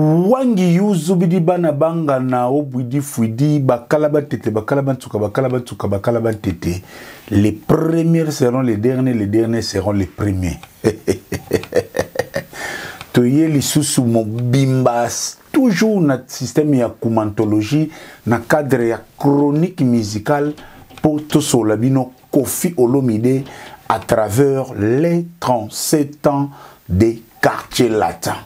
wangi yuzu bidi bana banga na obwidi fuidi bakalaba tete bakalaba tete. Les premiers seront les derniers seront les premiers. Toye lisusu mobimbas toujours na système ya kumantologie na cadre ya chronique musicale pour tout solabino Koffi Olomide à travers les 37 ans des quartiers latins.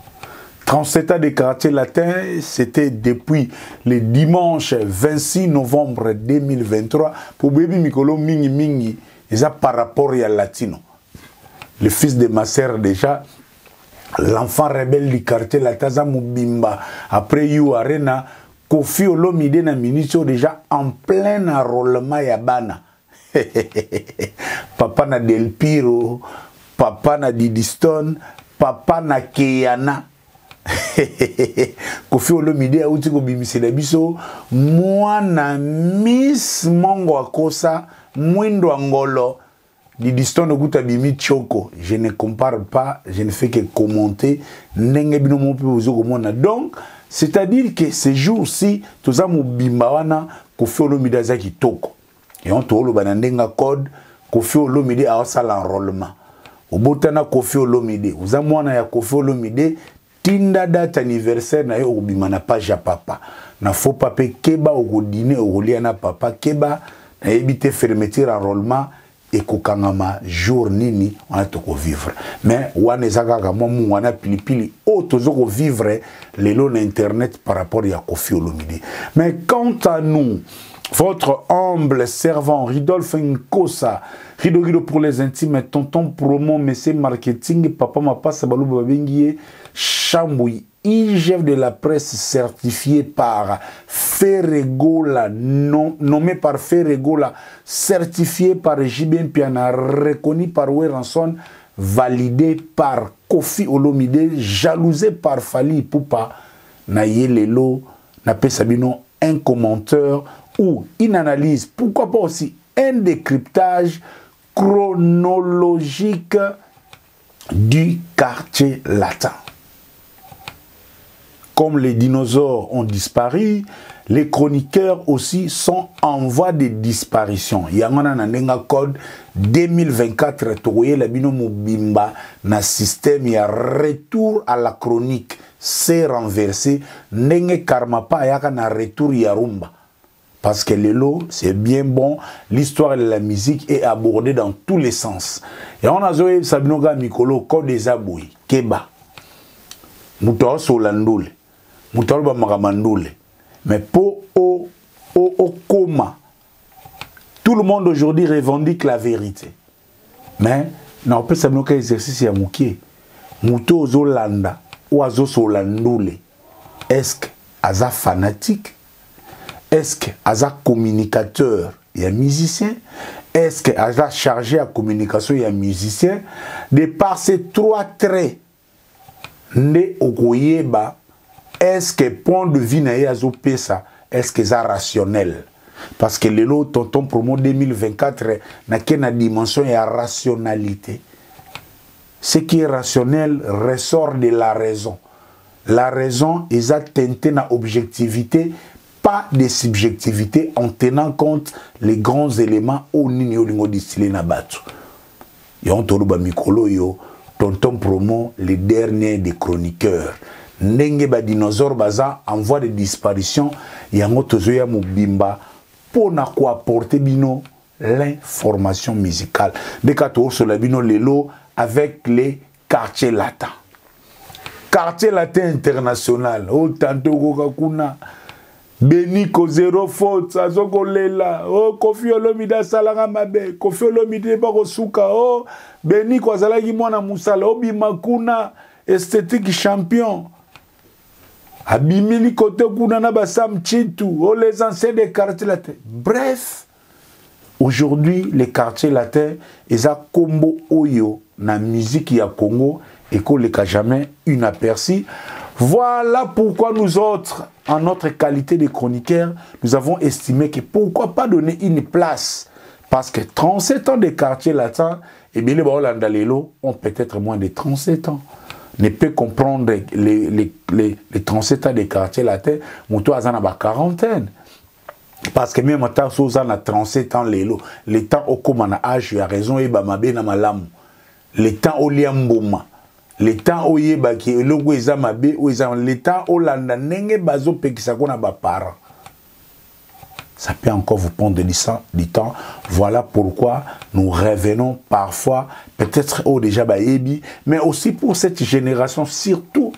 37 ans des quartiers latins, c'était depuis le dimanche 26 novembre 2023. Pour Baby Mikolo Mingi Mingi, et ça par rapport à Latino. Le fils de ma sœur déjà, l'enfant rebelle du quartier latin, Mubimba. Après You Arena, Koffi Olomide na ministre déjà en plein enrôlement Yabana. Papa na Del Piro, papa na Didi Stone, papa na Keyana. Koffi Olomide a outi ko bimisela biso mwana Miss Mongo Akosa Mwindo Angolo Didi Stone okuta bimi Choko. Je ne compare pas, je ne fais que commenter ndenge bino mo pe ozo komona. Donc c'est-à-dire que ces jours-ci toza mobimba wana Koffi Olomide za kitoko. Et on tolo banandenga code Koffi Olomide a sa l'enrôlement. Obotana Koffi Olomide, uza mwana ya Koffi Olomide tinda date anniversaire na yo obima na page ya papa. Na faux pape keba okodine okolia na papa keba na ebite fermeture enrôlement et kokangama jour nini on a toko vivre. Mais wana ezaka kama mu wana pilipili o tozoko vivre lelo na internet par rapport à Koffi Olomide. Mais quant à nous, votre humble servant Ridolphe Nkosa, Rido pour les intimes, tonton promo, messie marketing, papa mapa sabalou babengiye, Chamboui, IGF de la presse certifié par Ferregola, nommé par Ferregola, certifié par JBM Piana, reconnu par Weranson, validé par Koffi Olomide, jalousé par Fali Poupa, Naye Lelo, Napé Sabino, un commentaire ou une analyse, pourquoi pas aussi un décryptage chronologique du quartier latin. Comme les dinosaures ont disparu, les chroniqueurs aussi sont en voie de disparition. Yangana nanenga code 2024 toye la bino mobimba na système ya retour à la chronique c'est renversé nenge karma pa yaka na retour ya rumba. Parce que le lot, c'est bien bon. L'histoire de la musique est abordée dans tous les sens. Et on a zoé Sabinoga Mikolo, Code des Abouis, Keba. Moutao Solandoule. Moutao Bamaramandoule. Mais pour au coma, tout le monde aujourd'hui revendique la vérité. Mais, non, on peut Sabinoga exercice à Mouké. Moutao Zolanda, Oazo Solandoule. Est-ce qu'Aza fanatique? Est-ce qu'Aza communicateur et un musicien? Est-ce qu'Aza chargé à communication et un musicien? De par ces trois traits, ne okoyeba, est-ce que point de vue na yazo pesa, est-ce que c'est rationnel? Parce que le lot tonton promo 2024 n'a qu'une dimension et rationalité. Ce qui est rationnel ressort de la raison. La raison est teinté na objectivité, pas de subjectivité en tenant compte les grands éléments au nini olingo distillé na batu. Yon toluba mikolo yo, tonton promo, les derniers des chroniqueurs. Ndenge ba dinosaure baza en voie de disparition, yango tozoya mobimba pour na quoi apporter bino l'information musicale. Dekato sur la bino lelo avec les quartiers latins. Quartier latin international, oh tanto kokakuna. Beniko zéro faute, azoko lela. Oh Koffi Olomide salanga mabe. Koffi Olomide bako suka. Oh Beniko azalaki mwana musala. Obi makuna esthétique champion. Abimili kote kuna na basam chitu. Oh les anciens des quartiers latins. Bref, aujourd'hui les quartiers latins eza combo oyo na musique ya Congo et qu'on les a jamais inaperçu. Voilà pourquoi nous autres, en notre qualité de chroniqueurs, nous avons estimé que pourquoi pas donner une place. Parce que 37 ans de quartier latin, et bien les Baolandalelo ont peut-être moins de 37 ans. ne peut comprendre les 37 ans des quartiers latins, moto a la quarantaine. Parce que même quand on a 37 ans, le temps au commun âge, il y a raison, et bamabe na malamu. Le temps au liamboma. Le temps au yeba qui est le ouezamabe, le temps au landa nenge bazo pekisako na ba parents. Ça peut encore vous prendre du temps. Voilà pourquoi nous revenons parfois, peut-être au déjà baébi, mais aussi pour cette génération, surtout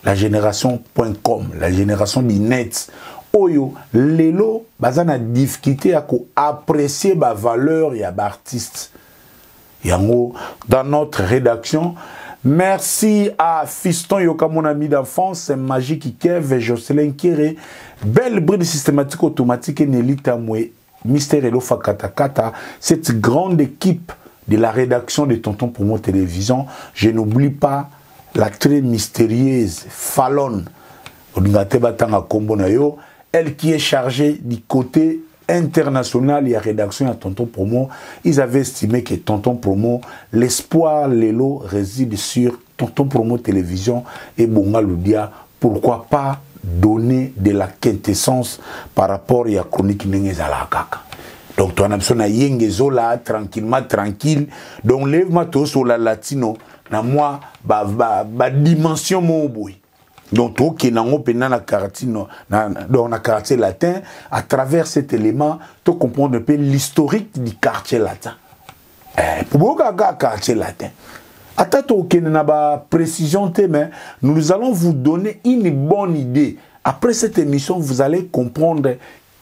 la génération .com, la génération du net. Oyo, lelo, bazana difficulté à apprécier la valeur et l'artiste. Yango, dans notre rédaction, merci à Fiston Yoka, mon ami d'enfance, c'est Magique Kev, Jocelyn Kéré, belle bride systématique automatique et Nelita Moué, Mister Elo Fakatakata, cette grande équipe de la rédaction de Tonton Promo Télévision. Je n'oublie pas la très mystérieuse Fallon, elle qui est chargée du côté international et à rédaction à Tonton Promo. Ils avaient estimé que Tonton Promo, l'espoir Lelo réside sur Tonton Promo Télévision et Bonga Loudia. Pourquoi pas donner de la quintessence par rapport à la chronique Nengezalakaka. Donc, tu as besoin de tranquillement, tranquille. Donc, lève-moi tout sur la latino. Na moi, dimension mon boy. Donc, tout qui est dans le quartier latin, à travers cet élément, tu comprends un peu l'historique du quartier latin. Pour le quartier latin. Attends, précision, mais nous allons vous donner une bonne idée. Après cette émission, vous allez comprendre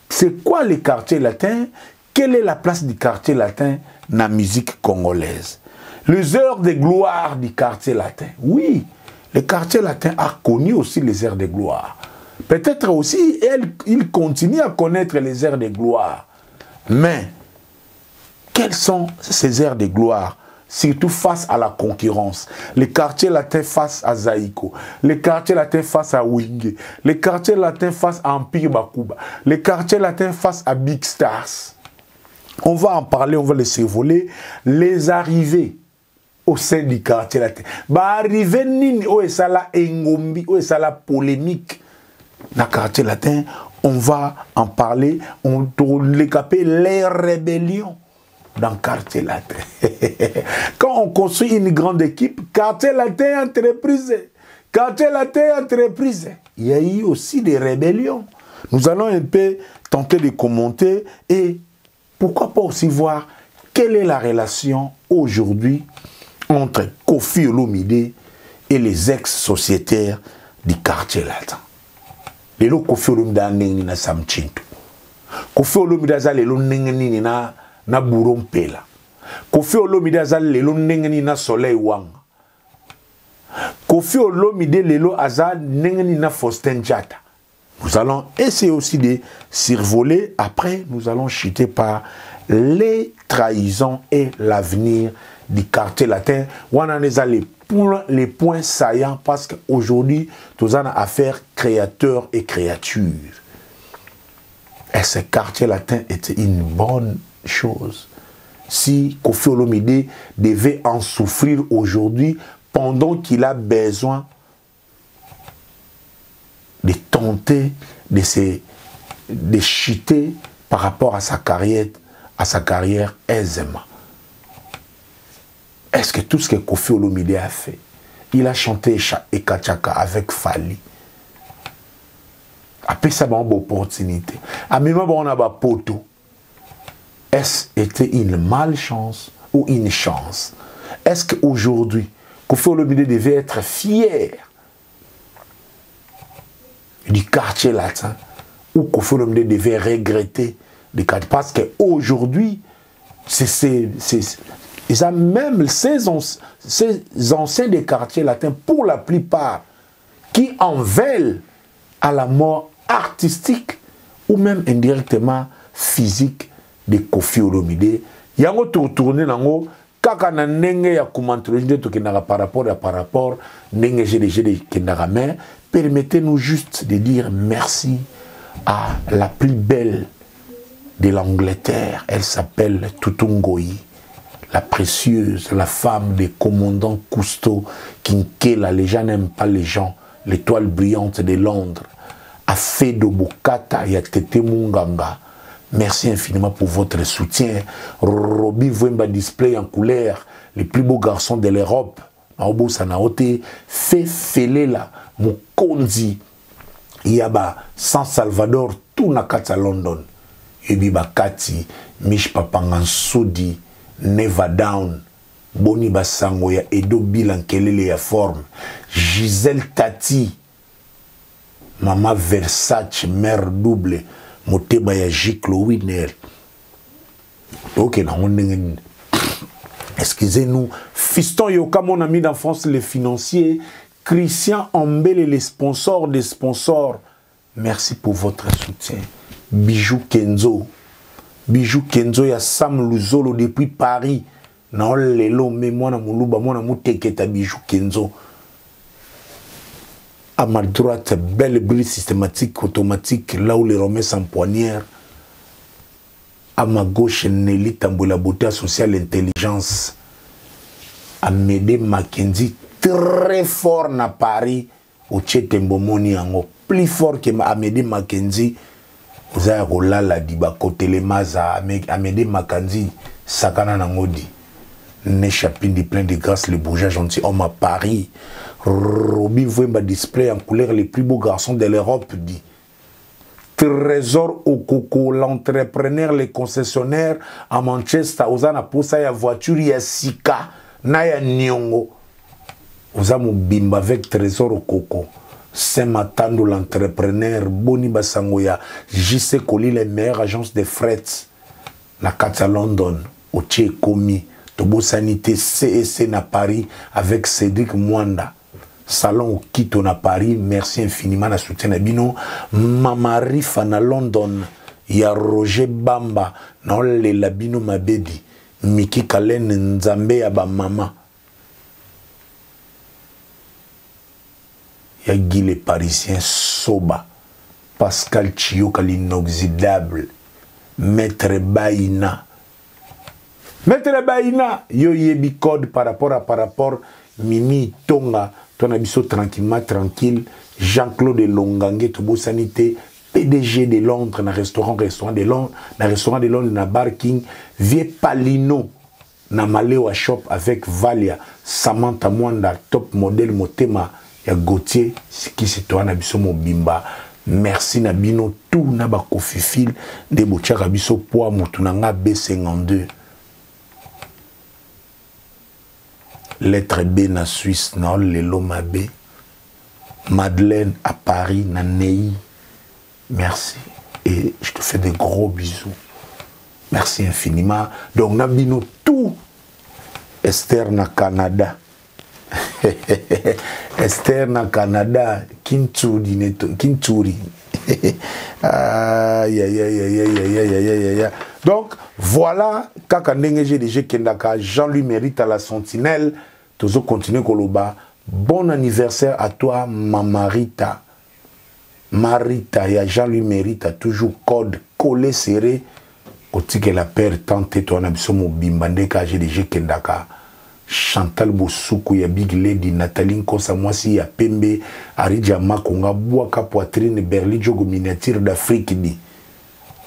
c'est quoi le quartier latin, quelle est la place du quartier latin dans la musique congolaise. Les heures de gloire du quartier latin. Oui, le quartier latin a connu aussi les heures de gloire. Peut-être aussi, il continue à connaître les heures de gloire. Mais, quelles sont ces heures de gloire? Surtout face à la concurrence. Les quartiers latins face à Zaïko. Les quartiers latins face à Wingé. Les quartiers latins face à Empire Bakuba. Les quartiers latins face à Big Stars. On va en parler, on va les survoler. Les arrivées au sein du quartier latin. Arrivée nini, où est ça la engombi, où est ça la polémique. Dans le quartier latin, on va en parler. On les appelle les rébellions. Dans le quartier latin. Quand on construit une grande équipe, quartier latin entreprise. Quartier latin entreprise. Il y a eu aussi des rébellions. Nous allons un peu tenter de commenter et pourquoi pas aussi voir quelle est la relation aujourd'hui entre Koffi Olomide et les ex-sociétaires du quartier latin. Lelo Koffi Olomide a nengi na samchintu. Koffi Olomide a lelo nengi na burompela. Koffi Olomide aza lelo ndengeni na soleil wanga. Koffi Olomide lelo aza ndengeni na Faustin Diatta. Nous allons essayer aussi de survoler. Après, nous allons chuter par les trahisons et l'avenir du quartier latin. On a les points saillants parce qu'aujourd'hui, nous avons affaire créateurs et créatures. Et ce quartier latin était une bonne chose. Si Koffi Olomide devait en souffrir aujourd'hui pendant qu'il a besoin de tenter de chuter par rapport à sa carrière aisément. Est-ce que tout ce que Koffi Olomide a fait, il a chanté Ekachaka avec Fali. Après ça, on a une opportunité. À même on a un poteau. Est-ce était une malchance ou une chance? Est-ce qu'aujourd'hui, Koffi Olomide devait être fier du quartier latin ou Koffi Olomide devait regretter du quartier? Parce qu'aujourd'hui, même ces anciens des quartiers latins, pour la plupart, qui en veulent à la mort artistique ou même indirectement physique de Koffi Olomide. Yango tourner nango kaka na ndenge ya kumantrologie to kenaka par rapport ndenge j'ai kenaka, mais permettez-nous juste de dire merci à la plus belle de l'Angleterre. Elle s'appelle Tutu Ngoyi, la précieuse, la femme des commandants Cousteau, Kinkela, les gens n'aiment pas les gens, l'étoile brillante de Londres, Afedo Bokata, Yatete Munganga. Merci infiniment pour votre soutien. Roby Vwemba display en couleur, les plus beaux garçons de l'Europe. Maobo Sanaote, Fefelela, Mukonzi, Yaba, San Salvador, tout nakata London. Ebiba Kati, Mish Papangansodi, Neva Down, Boni Basango ya Edo Bilan Kelele ya forme, Gisèle Tati, Mama Versace, mère double, Moteba ya Jiklo Winner. Ok, excusez-nous. Fiston Yoka, mon ami d'enfance, les financiers. Christian Ambele, les sponsors des sponsors. Merci pour votre soutien. Bijou Kenzo. Bijou Kenzo ya Sam Luzolo depuis Paris. Non, lelo, mais moi, na muluba, moi, na mouteketa Bijou Kenzo. À ma droite, belle brille systématique, automatique, là où les Romains s'empoignèrent. À ma gauche, Nelly Tamboula Beauté sociale intelligence. Amédée Mackenzie, très fort à Paris, au Tchétembomoni, plus fort que Amédée Mackenzie. Vous avez Rolala Diba, côté les Maza, Amédée Mackenzie, Sakana Nangodi. Né Chapin plein de grâce, les bourgeois gentils, homme à Paris. Roby Vwemba display en couleur les plus beaux garçons de l'Europe, dit. Trésor au coco, l'entrepreneur, les concessionnaires à Manchester, Ozana Posa ya voiture ya Sika, Naya Nyongo. Ozamu Bimba avec Trésor au coco. Saint-Matando, l'entrepreneur, Boni Basangoya, JC Koli, les meilleures agences de fret, Nakata London, Oche Komi, Tobo Sanité, CEC na Paris, avec Cédric Mwanda. Salon Kito na Paris, merci infiniment na soutien Bino. Mama Rifa na London, ya Roger Bamba, na le Labino Mabedi, Miki Kalen Nzambe ya ba mama. Ya Guy les Parisiens Soba, Pascal Chioka l'inoxydable, Maître Baïna. Maître Baïna, yo yebi code par rapport, Mimi Tonga. Ton abisso tranquillement, tranquille. Jean-Claude Longangue, Tobo Sanité, PDG de Londres, na restaurant de Londres, na Bar King, Vie Palino, na Maleo Shop avec Valia, Samantha Mwanda, top modèle Motema, ya Gauthier, qui c'est toi, Nabiso Mobimba. Merci Nabino, tout Naba Kofifil, de Bochak Abisso Poa Moutunanga B52. Lettre B na Suisse, na Lelo Mabé. Madeleine à Paris, na Ney. Merci. Et je te fais des gros bisous. Merci infiniment. Donc, Nabino tout. Esther na Canada. Esther na Canada. Kinturi. Donc, voilà, Kakandenge GDG Kendaka, Jean-Louis Mérite à la Sentinelle. Toujours continuer Koloba. Bon anniversaire à toi, Mamarita. Marita, il y a Jean-Louis Mérite, toujours code collé serré. Quand que la père tente, toi, on a besoin de Bimbande GDG Kendaka. Chantal Bosuku, ya Big Lady, Nathalie Nkosa, Mwasi, ya Pembe, Aridja Makonga, Bouaka Poitrine, Berli Jogo Miniature d'Afrique, dit.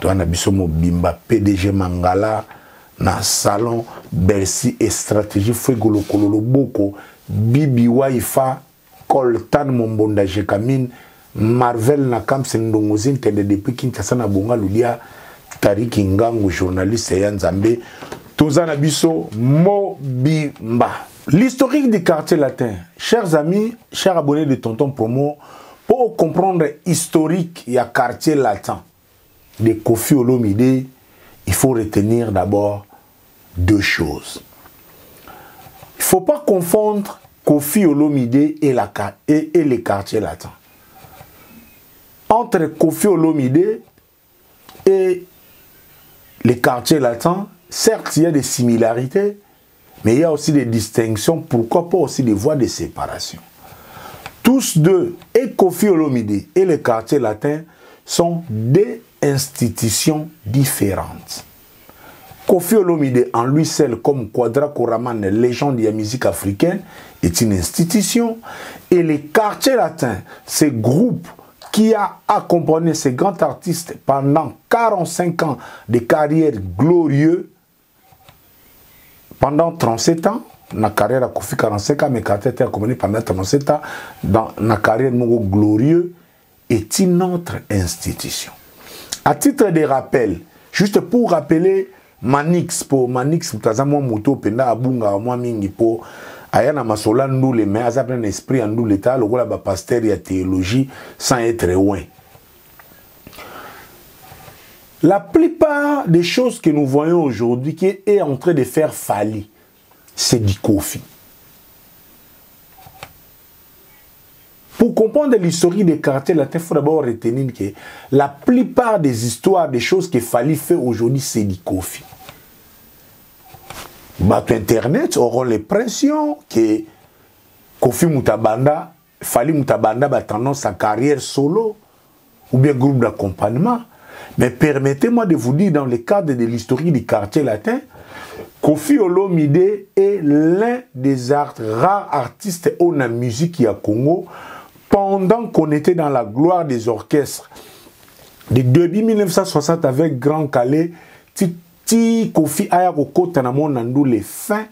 Toi, na biso mo Bimba, PDG Mangala, na salon, Bercy et stratégie, Fouegolo Kololo Boko, Bibi Waifa, Coltan Mombonda Jekamine, Marvel Nakam Sendongozin, Tede depuis Kinshasa na Bonga Lulia, Tariki Ngango, journaliste Yanzambe, Tozana Biso, Mobimba. L'historique du quartier latin. Chers amis, chers abonnés de Tonton Promo, pour comprendre l'historique du quartier latin de Koffi Olomide, il faut retenir d'abord deux choses. Il ne faut pas confondre Koffi Olomide et les quartiers latins. Entre Koffi Olomide et les quartiers latins, certes, il y a des similarités, mais il y a aussi des distinctions, pourquoi pas aussi des voies de séparation. Tous deux, et Koffi Olomide et les quartiers latins, sont des institutions différentes. Kofi Olomide en lui seul comme Quadra Koraman, légende de la musique africaine, est une institution. Et les quartiers latins, ces groupes qui a accompagné ces grands artistes pendant 45 ans de carrière glorieuse, pendant 37 ans, la carrière a Kofi 45 ans, mais quartier a accompagné pendant 37 ans, dans la carrière glorieuse, est une autre institution. À titre de rappel, juste pour rappeler Manix, pour Manix, Mutazamo Muto, Penda Abunga, moi Mingi, pour Ayana Masola Ndoule, mais à un esprit en Ndoule, l'État, le rôle de pasteur et théologie, sans être loin. La plupart des choses que nous voyons aujourd'hui, qui est en train de faire faillir, c'est du Kofi. Pour comprendre l'histoire des quartiers latins, il faut d'abord retenir que la plupart des histoires, des choses que Fali fait aujourd'hui, c'est du Kofi. Bateau Internet auront l'impression que Kofi Mutabanda, Fali Mutabanda a tendance à carrière solo ou bien groupe d'accompagnement. Mais permettez-moi de vous dire, dans le cadre de l'histoire des quartiers latins, Kofi Olomide est l'un des rares artistes au la musique à Congo. Pendant qu'on était dans la gloire des orchestres, de début 1960 avec Grand Calais, Titi Kofi Ayakoko Tanamon Nandou les fin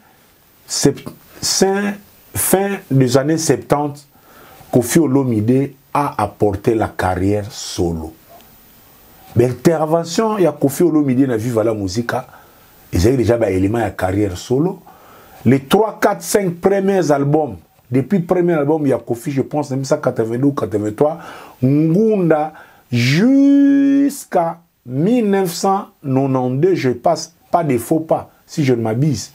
des années 70, Kofi Olomide a apporté la carrière solo. L'intervention de Kofi Olomide dans Viva la Musique, ils avaient déjà un élément de carrière solo. Les 3, 4, 5 premiers albums, depuis le premier album, il y a Kofi, je pense, 1982 ou 83, Ngunda, jusqu'à 1992, je passe pas de faux pas, si je ne m'abuse.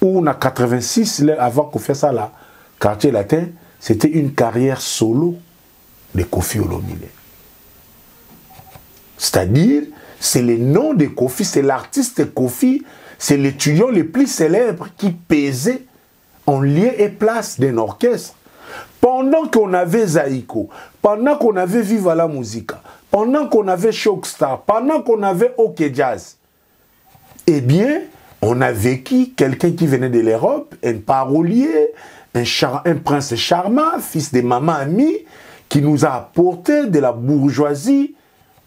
Ou en 86, avant qu'on fasse ça là, quartier latin, c'était une carrière solo de Kofi Olomide. C'est-à-dire, c'est le nom de Kofi, c'est l'artiste Kofi, c'est l'étudiant le plus célèbre qui pesait en lieu et place d'un orchestre. Pendant qu'on avait Zaïko, pendant qu'on avait Viva la Musica, pendant qu'on avait Shockstar, pendant qu'on avait OK Jazz, eh bien, on a vécu quelqu'un qui venait de l'Europe, un parolier, un prince charmant, fils de maman amie, qui nous a apporté de la bourgeoisie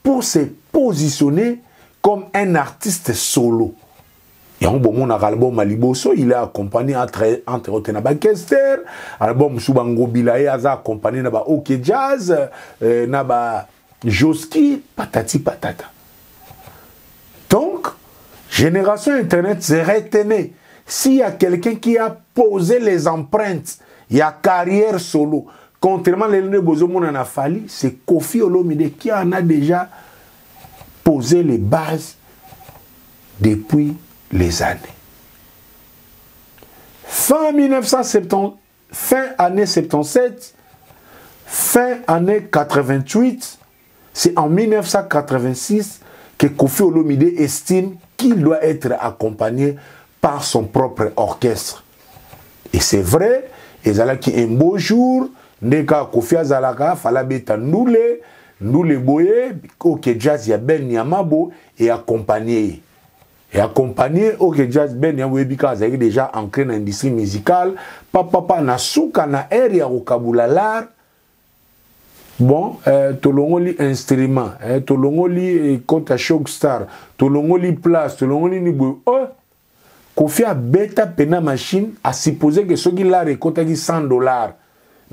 pour se positionner comme un artiste solo. Et on a l'album Maliboso, il est accompagné entre autres Naba Kester, album Subango Bilaye, accompagné Naba OK Jazz, Naba Joski, patati patata. Donc, génération Internet se retenait. S'il y a quelqu'un qui a posé les empreintes, il y a carrière solo. Contrairement à l'Élène Bozomon en a fallu, c'est Kofi Olomide qui en a déjà posé les bases depuis les années. Fin 1970, fin année 77, fin année 88, c'est en 1986 que Kofi Olomide estime qu'il doit être accompagné par son propre orchestre. Et c'est vrai, et ça qui un beau jour, Neka Kofi Azalaka, Falabeta Ndoule Boye, OK Jazz Ben Niamabo, et accompagné. Et accompagné OK Jazz Ben Niamabo, parce qu'il est déjà ancré dans l'industrie musicale, papa na souka na area au Kabulalar. Bon, tolongoli instrument, tolongoli compte Shockstar, tolongoli place, tolongoli nibo. Oh, Kofi a bêta pena machine a supposé que ce qu'il a récolté $100.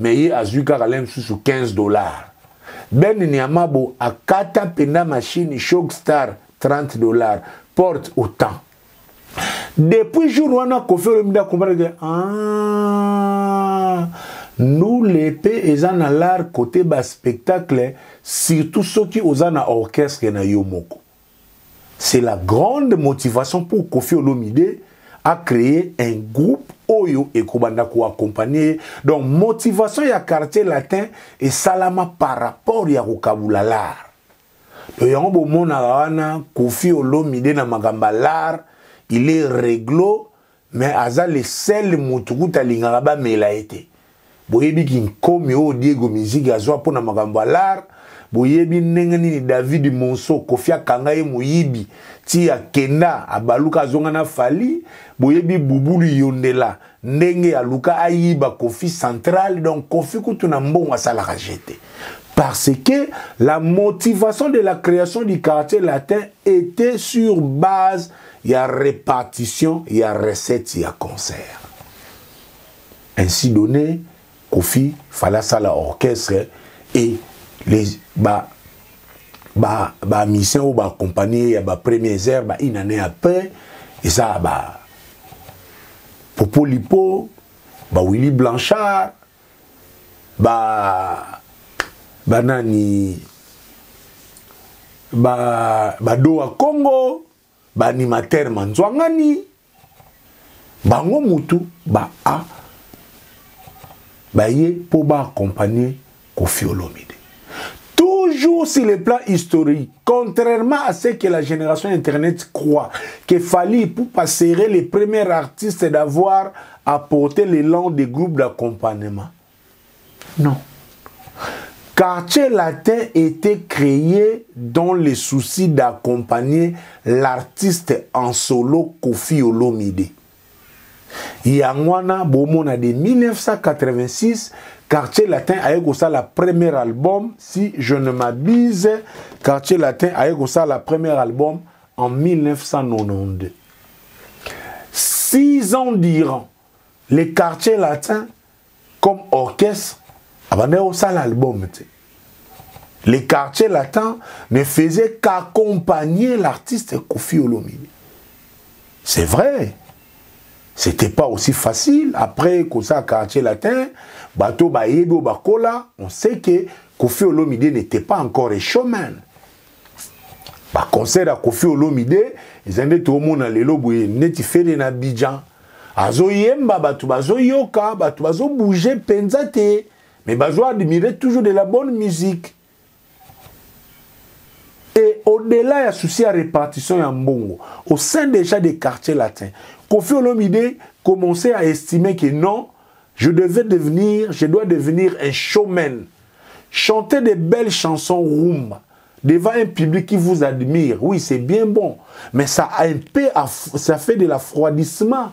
Mais il a eu sous $15. Ben Niamabo a kata pena machine Shockstar $30. Porte autant. Depuis jour où on a Kofi Olomide comprendre que nous l'épée et en l'art côté bas spectacle, surtout ceux qui osent en orchestre na yomoko. C'est la grande motivation pour Kofi Olomide à créer un groupe Oyo et Kobanda ko accompagner. Donc motivation ya quartier latin et salama par rapport ya Kabulalar. Le yambo mona wana Kofi Olomide na magamba lar, il est réglo mais aza le seul mutukuta lingaba mela été. boyebi kinkomi o Diego Musique azwa pona makambo l'art, boyebi nengani David Monso Kofia Kangaye Moyibi ti akenda abaluka zonga na Fali, boyebi Bubulu Yondela ndenge aluka ayiba Kofi Central, donc Kofi kutuna mbongo asala rajete. Parce que la motivation de la création du quartier latin était sur base, il y a répartition, il y a recette, il y a concert. Ainsi donné, Kofi fallait ça l'orchestre et les mission ou compagnie ya premières heures une année après et ça Popo Lipo Willy Blanchard nani Doa Congo animateur Manzwangani bango mutu ye pour accompagner Koffi Olomide. Toujours sur le plan historique, contrairement à ce que la génération Internet croit, qu'il fallait pour passer les premiers artistes d'avoir apporté l'élan des groupes d'accompagnement. Non. Quartier latin était créé dans le souci d'accompagner l'artiste en solo Koffi Olomide. Yangwana Bomona de 1986, Quartier Latin a eu ça la premier album, si je ne m'abuse, Quartier Latin a eu ça la premier album en 1992. 6 ans durant, les Quartiers Latins comme orchestre avaient ça l'album. Les Quartiers Latins ne faisaient qu'accompagner l'artiste Koffi Olomide. C'est vrai. C'était pas aussi facile. Après, comme ça, Quartier Latin, Bato Bayedo Bakola, on sait que Koffi Olomide n'était pas encore un showman. Concert à Koffi Olomide, ils ont dit tout le monde dans les lobes, neti fait des Abidjan. Azo yemba, bazo yoka, bazo bouger, penzate. Mais bazo admirer toujours de la bonne musique. Et au-delà, il y a souci à répartition en Bongo. Au sein déjà des quartiers latins, Koffi Olomide commençait à estimer que non, je dois devenir un showman. Chanter des belles chansons rumba devant un public qui vous admire, oui, c'est bien bon, mais ça fait de l'affroidissement.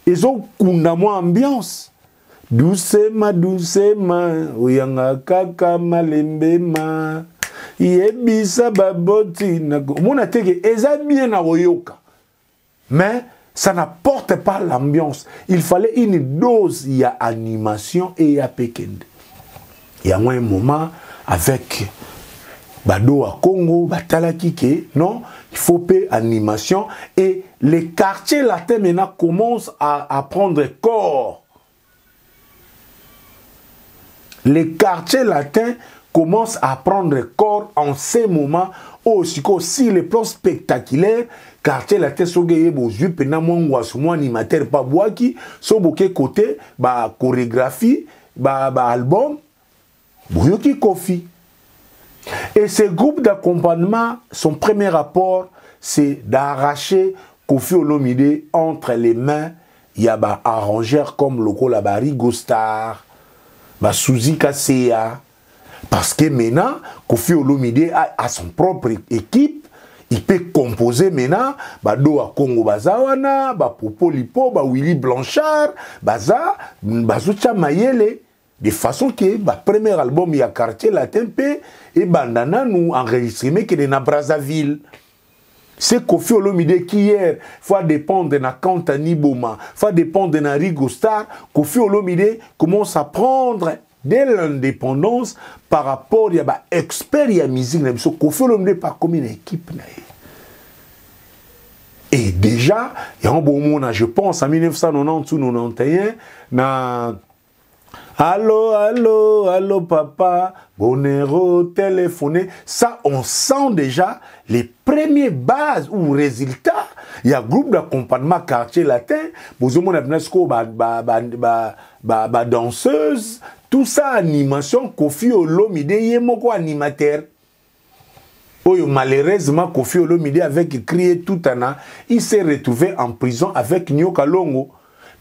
Ils ont une ambiance. Doucement, doucement, oyanga kaka malembema. Yebisa baboti mona teke eza bien na oyoka, mais ça n'apporte pas l'ambiance. Il fallait une dose, il y a animation et il y a Pekende. Il y a un moment avec Bado à Congo, Batalaki ke non, il faut payer animation et les quartiers latins maintenant commencent à prendre corps. Les quartiers latins commence à prendre corps en ces moments aussi si les plans spectaculaires quartier latin soge bo yeux pena mongwa somo animateur pa boaki so boké côté chorégraphie album boyoki Koffi. Et ce groupe d'accompagnement, son premier rapport c'est d'arracher Koffi Olomide entre les mains il y a arrangeurs comme Lokola Rigo Star, Suzy Kaseya. Parce que maintenant, Koffi Olomide a son propre équipe, il peut composer maintenant, Doa Congo Bazawana, Popo Lipo, Willy Blanchard, Bazoucha Mayele, de façon que le premier album, il y a Quartier Latin et Bandana nous enregistré que dans Brazzaville. C'est Koffi Olomide qui hier, faut dépendre de Kantani Boma, faut dépendre de Rigo Star, Koffi Olomide commence à prendre dès l'indépendance par rapport à l'expert de la musique, Koffi Olomide pas comme une équipe. Et déjà, il y a un bon moment, je pense, en 1990 ou 1991, allô, allô, allô papa, Bonero, téléphoné. Ça, on sent déjà les premières bases ou résultats. Il y a un groupe d'accompagnement quartier latin, vous avez danseuse, tout ça, animation, Koffi Olomide, yemoko animateur. Malheureusement, Koffi Olomide, avec crié tout un an, il s'est retrouvé en prison avec Nyoka Longo.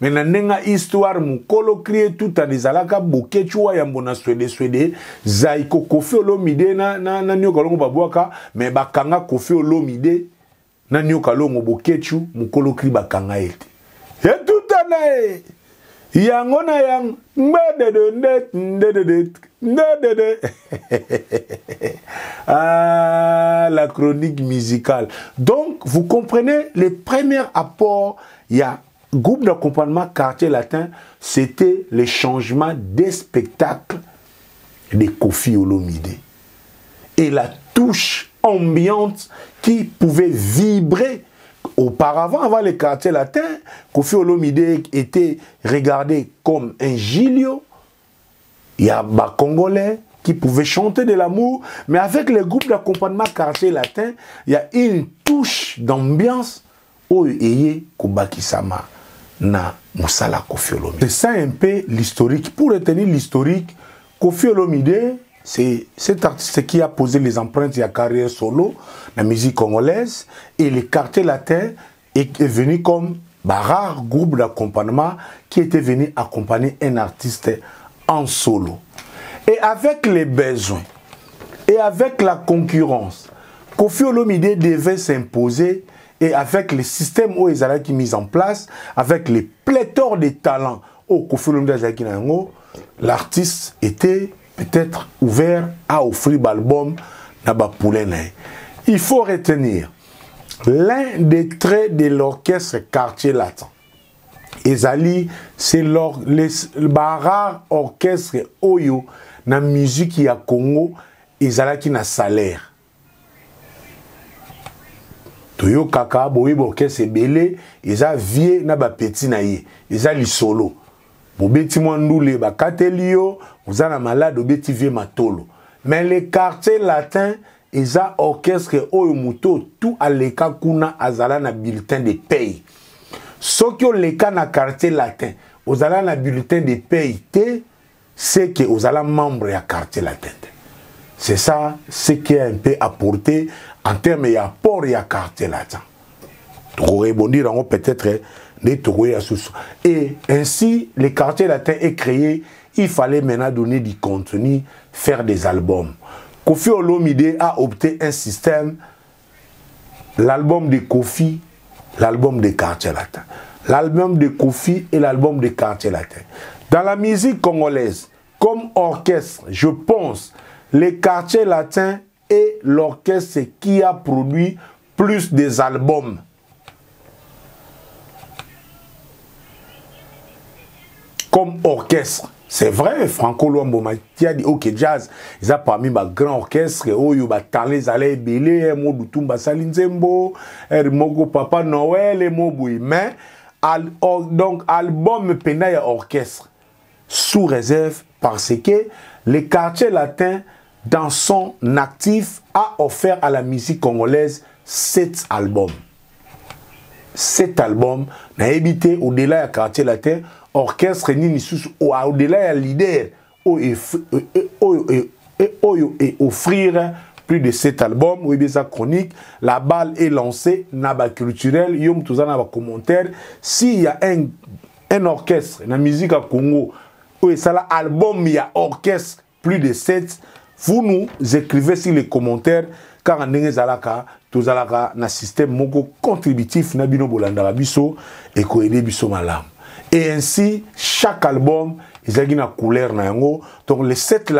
mais na nenga histoire mukolo créé tout à des alaka bokechua ya mbona swede zaiko Koffi Olomide na nyoka longo babwaka mais bakanga Koffi Olomide na nyoka longo bokechu mukolo kri bakanga ete ya tout anae yango na yang ah, la chronique musicale. Donc, vous comprenez, les premiers apports, il y a groupe d'accompagnement Quartier Latin, c'était le changement des spectacles de Koffi Olomide. Et la touche ambiante qui pouvait vibrer. Auparavant, avant les Quartiers Latins, Koffi Olomide était regardé comme un Gilio. Il y a des Congolais qui pouvaient chanter de l'amour, mais avec le groupe d'accompagnement Quartier Latin, il y a une touche d'ambiance où il y a Kubakisama na Moussala Koffi Olomide. C'est ça un peu l'historique. Pour retenir l'historique, Koffi Olomide, c'est cet artiste qui a posé les empreintes de la carrière solo, la musique congolaise, et le Quartier Latin est venu comme rare groupe d'accompagnement qui était venu accompagner un artiste en solo. Et avec les besoins, et avec la concurrence, Koffi Olomide devait s'imposer, et avec le système où ils avaient mis en place, avec les pléthores de talents où Koffi Olomide avait mis en place, l'artiste était peut-être ouvert à offrir l'album Naba Poulain. Il faut retenir l'un des traits de l'orchestre Quartier Latin. Ezali, c'est le rare orchestre Oyo na musique ya Congo, Ezala qui na salaire. Toyo kaka boye orchestre belé, eza vie na ba petit na ye, ezali solo. Bobeti mwandoule ba katelio, vous avez malade obeti vie matolo. Mais les Quartiers Latins, ils ont orchestre Oyomuto, tout à l'écart kuna azala na bulletin de paye. Ce qui ont les cas na Quartier Latin, vous avez na bulletin de paye, c'est que vous avez membre ya Quartier Latin. C'est ça, ce qui est un peu apporté en termes d'apport ya Quartier Latin. Pour rebondir peut-être et ainsi, le Quartier Latin est créé. Il fallait maintenant donner du contenu, faire des albums. Koffi Olomide a opté un système, l'album de Koffi, l'album de Quartier Latin. L'album de Koffi et l'album de Quartier Latin. Dans la musique congolaise, comme orchestre, je pense, le Quartier Latin est l'orchestre qui a produit plus des albums. Comme orchestre. C'est vrai, Franco Luambo qui a dit OK Jazz, ils ont parmi les grands orchestres, ils ont les allées belé, Modutumba Salinzembo, Mogo Papa Noël, Moboui. Mais, donc, album Penaya orchestre, sous réserve, parce que le Quartier Latin, dans son actif, a offert à la musique congolaise 7 albums. 7 albums, n'a évité au-delà du Quartier Latin, orchestre ni sous au-delà du leader et offrir plus de 7 albums ou bien sa chronique. La balle est lancée, naba culturel, yom tout ça naba commentaire. S'il y a un orchestre, la musique à Congo, ou ça là album il y a orchestre plus de 7, vous nous écrivez sur les commentaires car en Zalaka, tout Zalaka na système moko contributif na bino bolanda biso et ko aider biso malam. Et ainsi, chaque album, ils ont une couleur. Donc, les 7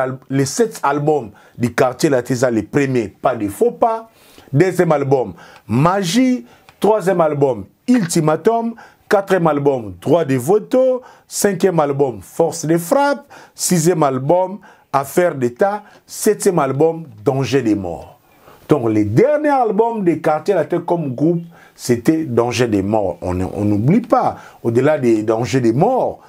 albums du Quartier Latin, les premiers, pas de faux pas. Deuxième album, Magie. Troisième album, Ultimatum. Quatrième album, Droit de voto. Cinquième album, Force de frappe. Sixième album, Affaires d'État. Septième album, Danger des morts. Donc, les derniers albums des Quartiers Latin comme groupe, c'était Danger des morts. On n'oublie pas, au-delà des dangers des morts,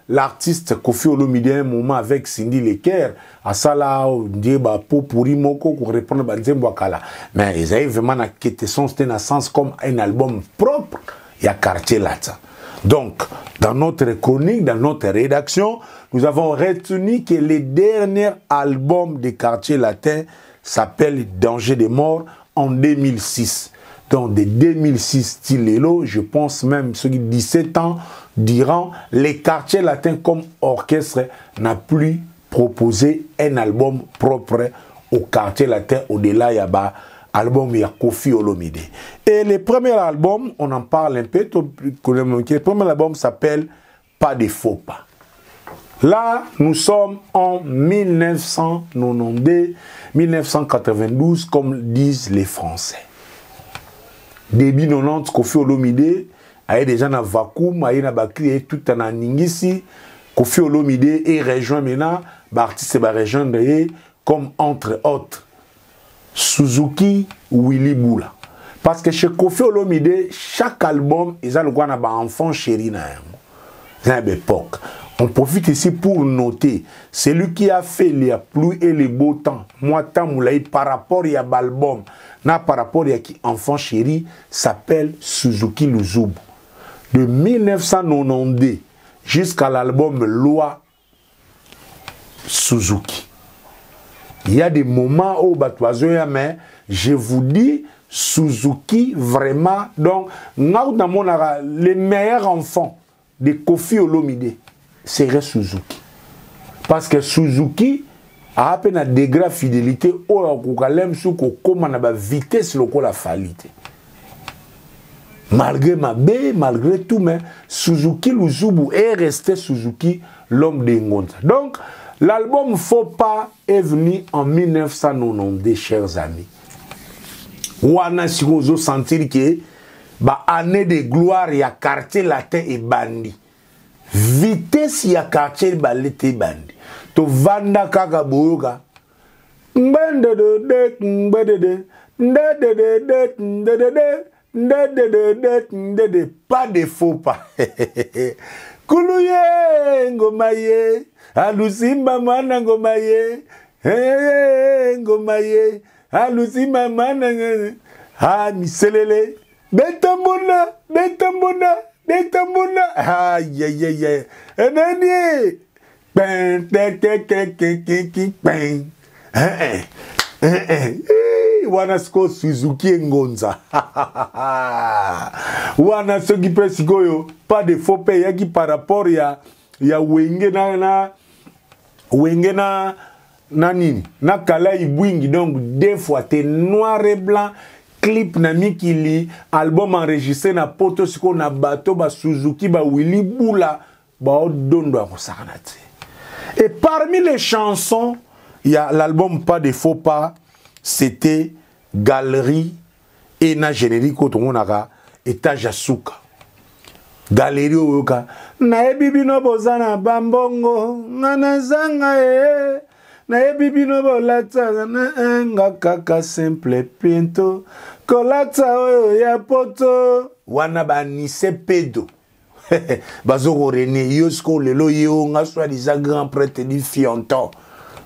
l'artiste Koffi Olomide un moment avec Cindy Leker, à ça là, on dit pour pourri moko pour répondre à Nzemboakala. Mais ils avaient vraiment la question, c'était un sens comme un album propre, il y a Quartier Latin. Donc, dans notre chronique, dans notre rédaction, nous avons retenu que le dernier album de Quartier Latin s'appelle Danger des morts en 2006. Donc de 2006 Tilelo, je pense même ceux qui 17 ans diront, les quartiers latins comme orchestre n'a plus proposé un album propre au quartier latin au-delà yaba album ya Koffi Olomide. Et le premier album, on en parle un peu, le premier album s'appelle Pas de faux pas. Là, nous sommes en 1992, 1992, comme disent les Français. Début 90, Koffi Olomide, aye déjà na vacuum, aye na bakri, tout en aningisi. Koffi Olomide est rejoint maintenant, l'artiste va rejoindre comme entre autres Suzuki ou Willy Boula. Parce que chez Koffi Olomide, chaque album, ils ont le droit d'un enfant chéri dans l'époque. On profite ici pour noter, celui qui a fait les pluies et les beaux temps, moi, Tamoulaï, par rapport à l'album, par rapport à qui enfant chéri, s'appelle Suzuki Luzubu. De 1992 jusqu'à l'album Loi Suzuki. Il y a des moments où, mais je vous dis, Suzuki, vraiment, donc, les meilleurs enfants de Koffi Olomide serait Suzuki. Parce que Suzuki a à peine un degré de fidélité où il a une vitesse la falité. Malgré ma bé, malgré tout, mais Suzuki Luzubu est resté Suzuki, l'homme de Ngonza. Donc, l'album Faut pas est venu en 1992, chers amis. Wana si vous sentir que année de gloire, il y a quartier latin et bandi. Vitesse, il y a quartier balete bandi. To vanda kaka boyoga. Pas de faux pas. Kuluye ngomaye. Alusimba mana ngomaye. Ngomaye. Alusimba mana. Ah, miselele. Betambona. Betambona. Betambona. Aïe, aïe, aïe. Enani. Ben, ben. Wana sko Suzuki Ngonza. Wana soki pesikoyo pas de faux pay yaki par rapport ya wenge na nini na kala ibwingi, donc deux fois te noir et blanc clip na mikili album enregistré na poto siko na bateau ba Suzuki ba Willy Boula ba odondo akosakana te. Et parmi les chansons, il y a l'album Pas de faux pas, c'était Galerie et na générique au Tomonaka étage Asuka. Galerie oyoka na ebibino bozana bambongo na zanga na ebibino bolata na ngakaka simple pinto kolata oyo ya poto wana banise pedo. Bazoko René yosko lelo yo nga soi-disant grand prêtre du Fionton.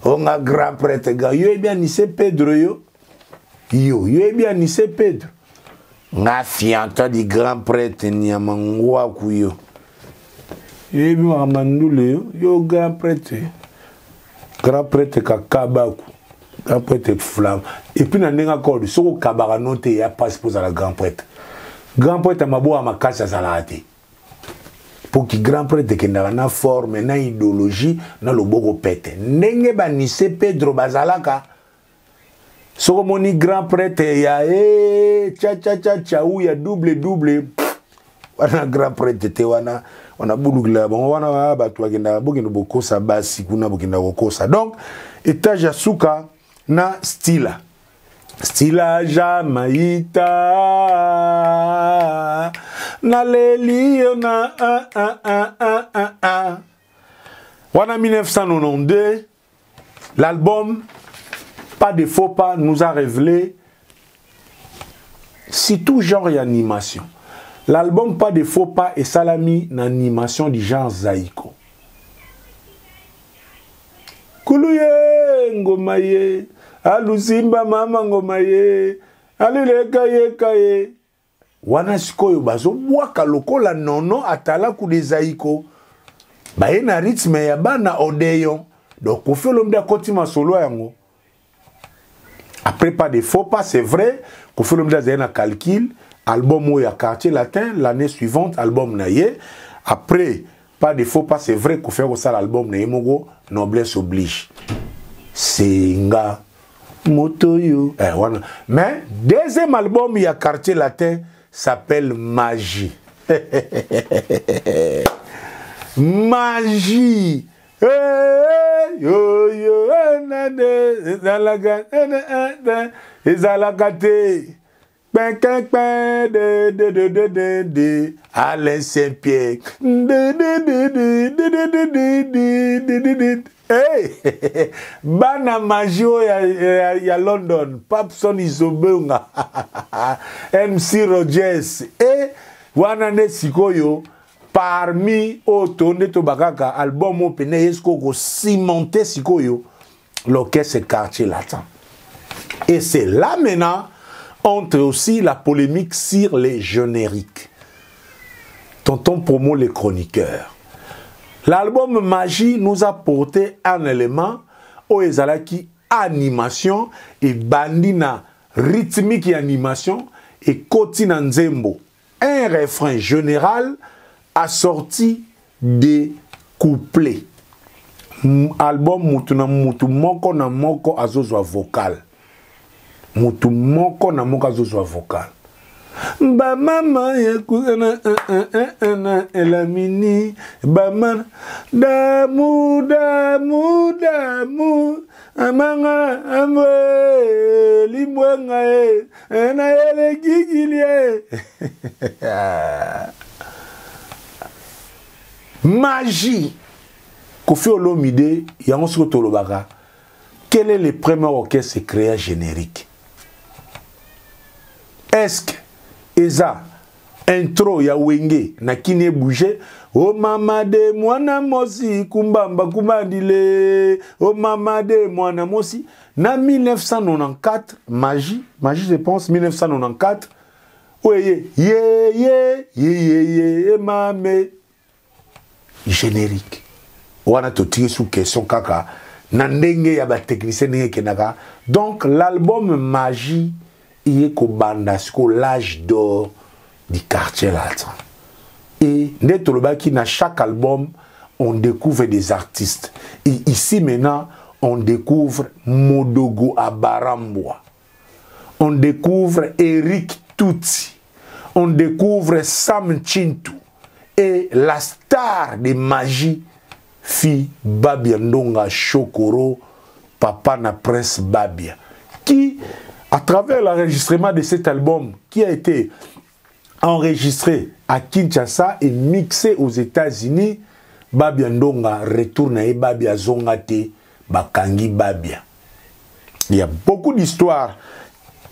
On a grand prêtre ga yo e bien nise Pedro yo. Yo e bien nise Pedro. Nga Fionton di grand prêtre ni amangwa ku yo. Yo e bien mandule yo grand prêtre. Grand prêtre ka kabaku. Grand prêtre flamme. Et puis na nenga corde soko kabara note ya passe pour la grand prêtre. Grand prêtre mabo amakasa salate. Pour que grand prêtre qui n'a pas forme, na idéologie, na le boko pète. Nenge banise Pedro Bazalaka. So moni grand prêtre ya cha ou ya double. Wana grand prêtre te wana bulugla bon wana batwa kenda bokino bokosa basi kuna bokina bokosa. Donc étage Asuka na stila. Stila Jamaïta na lelio na Wana 1992, l'album Pas de faux pas nous a révélé si tout genre d'animation. L'album Pas de faux pas est salami d'animation du genre Zaïko. Kuluye ngomaye. Alusimba mama ngomaye, alile kaye. Wana sikoyo bazo waka lokola nono atala ku dezaiko. Baye na rythme ya bana odeyon. Donc Koffi Olomide koti masolo yango. Après, pas de faux pas, c'est vrai qu'on fait le calcul. Album où il y a quartier latin, l'année suivante, album naïe. Après, pas de faux pas, c'est vrai qu'on fait ça l'album naïe, noblesse oblige. C'est nga motoyo. Voilà. Mais deuxième album, il y a quartier latin, s'appelle Magie. Magie. Yo yo Alain Saint-Pierre. Hey, bana Magio ya London, Papson Isobunga, MC Rogers, et Wanane Sikoyo, parmi Otone Tobakaka, album Open Esco, cimenté Sikoyo, l'orchestre quartier latin. Et c'est là maintenant, entre aussi la polémique sur les génériques. Tonton promo les chroniqueurs. L'album Magie nous a porté un élément au ezalaki animation et bandina rythmique et animation et kotina nzembo. Un refrain général assorti des couplets. Album mutuna mutu moko na moko azozwa vocal. Mutu moko na moko azozwa vocal. Ba mama ya kuzana elamini ba man damu amanga amwe limwenga na ele gigilie Magie Koffi Olomide yango siko tolobaka. Quel est le premier orchestre créé générique? Est-ce que Eza intro ya wenge na kine bouger o mama de mwana mosi kumbamba kumandile o mama de mwana mosi na 1994 Magie je pense 1994 oye ye mame générique wana totiki sous question kaka na ndenge ya ba technicien ndenge kenaka. Donc l'album Magie il est qu'au l'âge d'or du quartier latin. Et qui dans chaque album, on découvre des artistes. Et ici maintenant, on découvre Modogo Abarambwa. On découvre Eric Tutsi. On découvre Sam Chintu. Et la star de Magie, fille Babia Ndonga Chokoro, papa na Prince Babia. Qui à travers l'enregistrement de cet album qui a été enregistré à Kinshasa et mixé aux États-Unis, Babia Ndonga retourne à Babia Zongate, Bakangi Babia. Il y a beaucoup d'histoires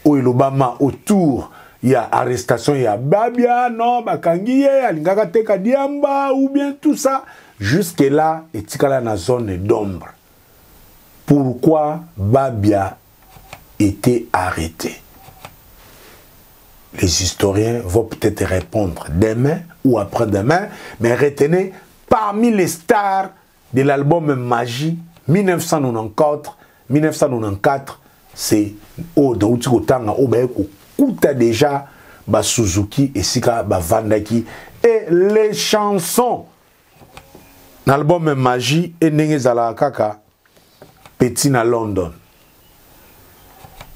au Obama autour. Il y a arrestation, il y a Babia, non, Bakangi, Alingaka Teka Diamba, ou bien tout ça. Jusque-là, et Tikala na zone d'ombre. Pourquoi Babia était arrêté? Les historiens vont peut-être répondre demain ou après-demain, mais retenez, parmi les stars de l'album Magie 1994, c'est Odo Utikotanga Obaeko Kuta déjà ba Suzuki et Sika ba Vandaki et les chansons l'album Magie et Nengezala Kaka Petit na London.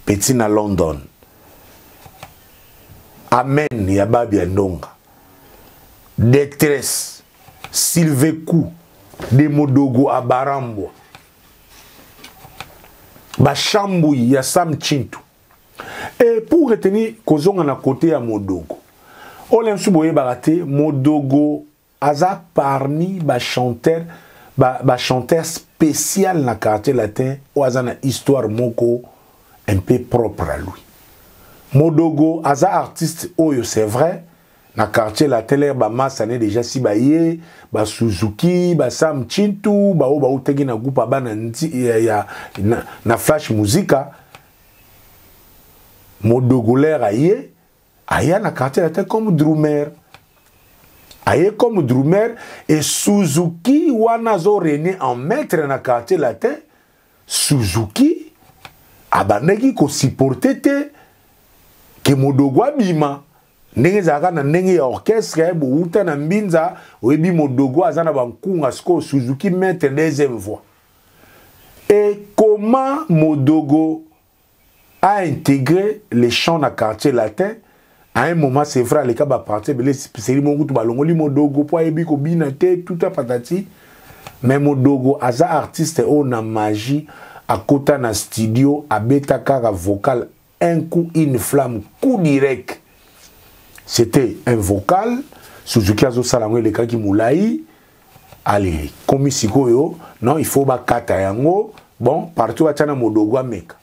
Petit na London. Amen, ya Babia Ndonga. Détresse, Sylvekou, de Modogo Abarambwa. Bachamboui, ya Sam Chintu. Et pour retenir, Kozonga na côté à Modogo. Olem Souboye Barate, Modogo, Aza parmi chanteur spécial na quartier latin, ou Aza na histoire moko un peu propre à lui. Modogo, Aza artiste, oyo c'est vrai, na quartier la télé, ba Masane déjà si ba ye, ba Suzuki, ba Sam Chintu, ba o ba utegi na groupe ba na Flash Musica. Modogo l'air aye, aye na quartier la télé comme drummer. Aye comme drummer et Suzuki wana zo rené en maître na quartier latin. Suzuki abandaki ko supporter te ke Modogo abima ndenge zaka na ndenge ya orchestre bo uta na mbinza oyebi Modogo azana bankunga sko Suzuki mettre deuxième voix. Et comment Modogo a intégré les chants dans le quartier latin? À un moment, c'est vrai, les cas va partir, mais c'est mon goût, balongoli Modogo, pour y ko binate, tout à patati. Mais Modogo, asa artiste, on a magie, à côté dans studio, à beta kara vocal, un coup, une flamme, coup direct. C'était un vocal, Suzuki Azo Salangwe, les cas qui moulaï. Allez, comme ici, non, il faut ba kata yango. Bon, partout à Tchana Modogo meka.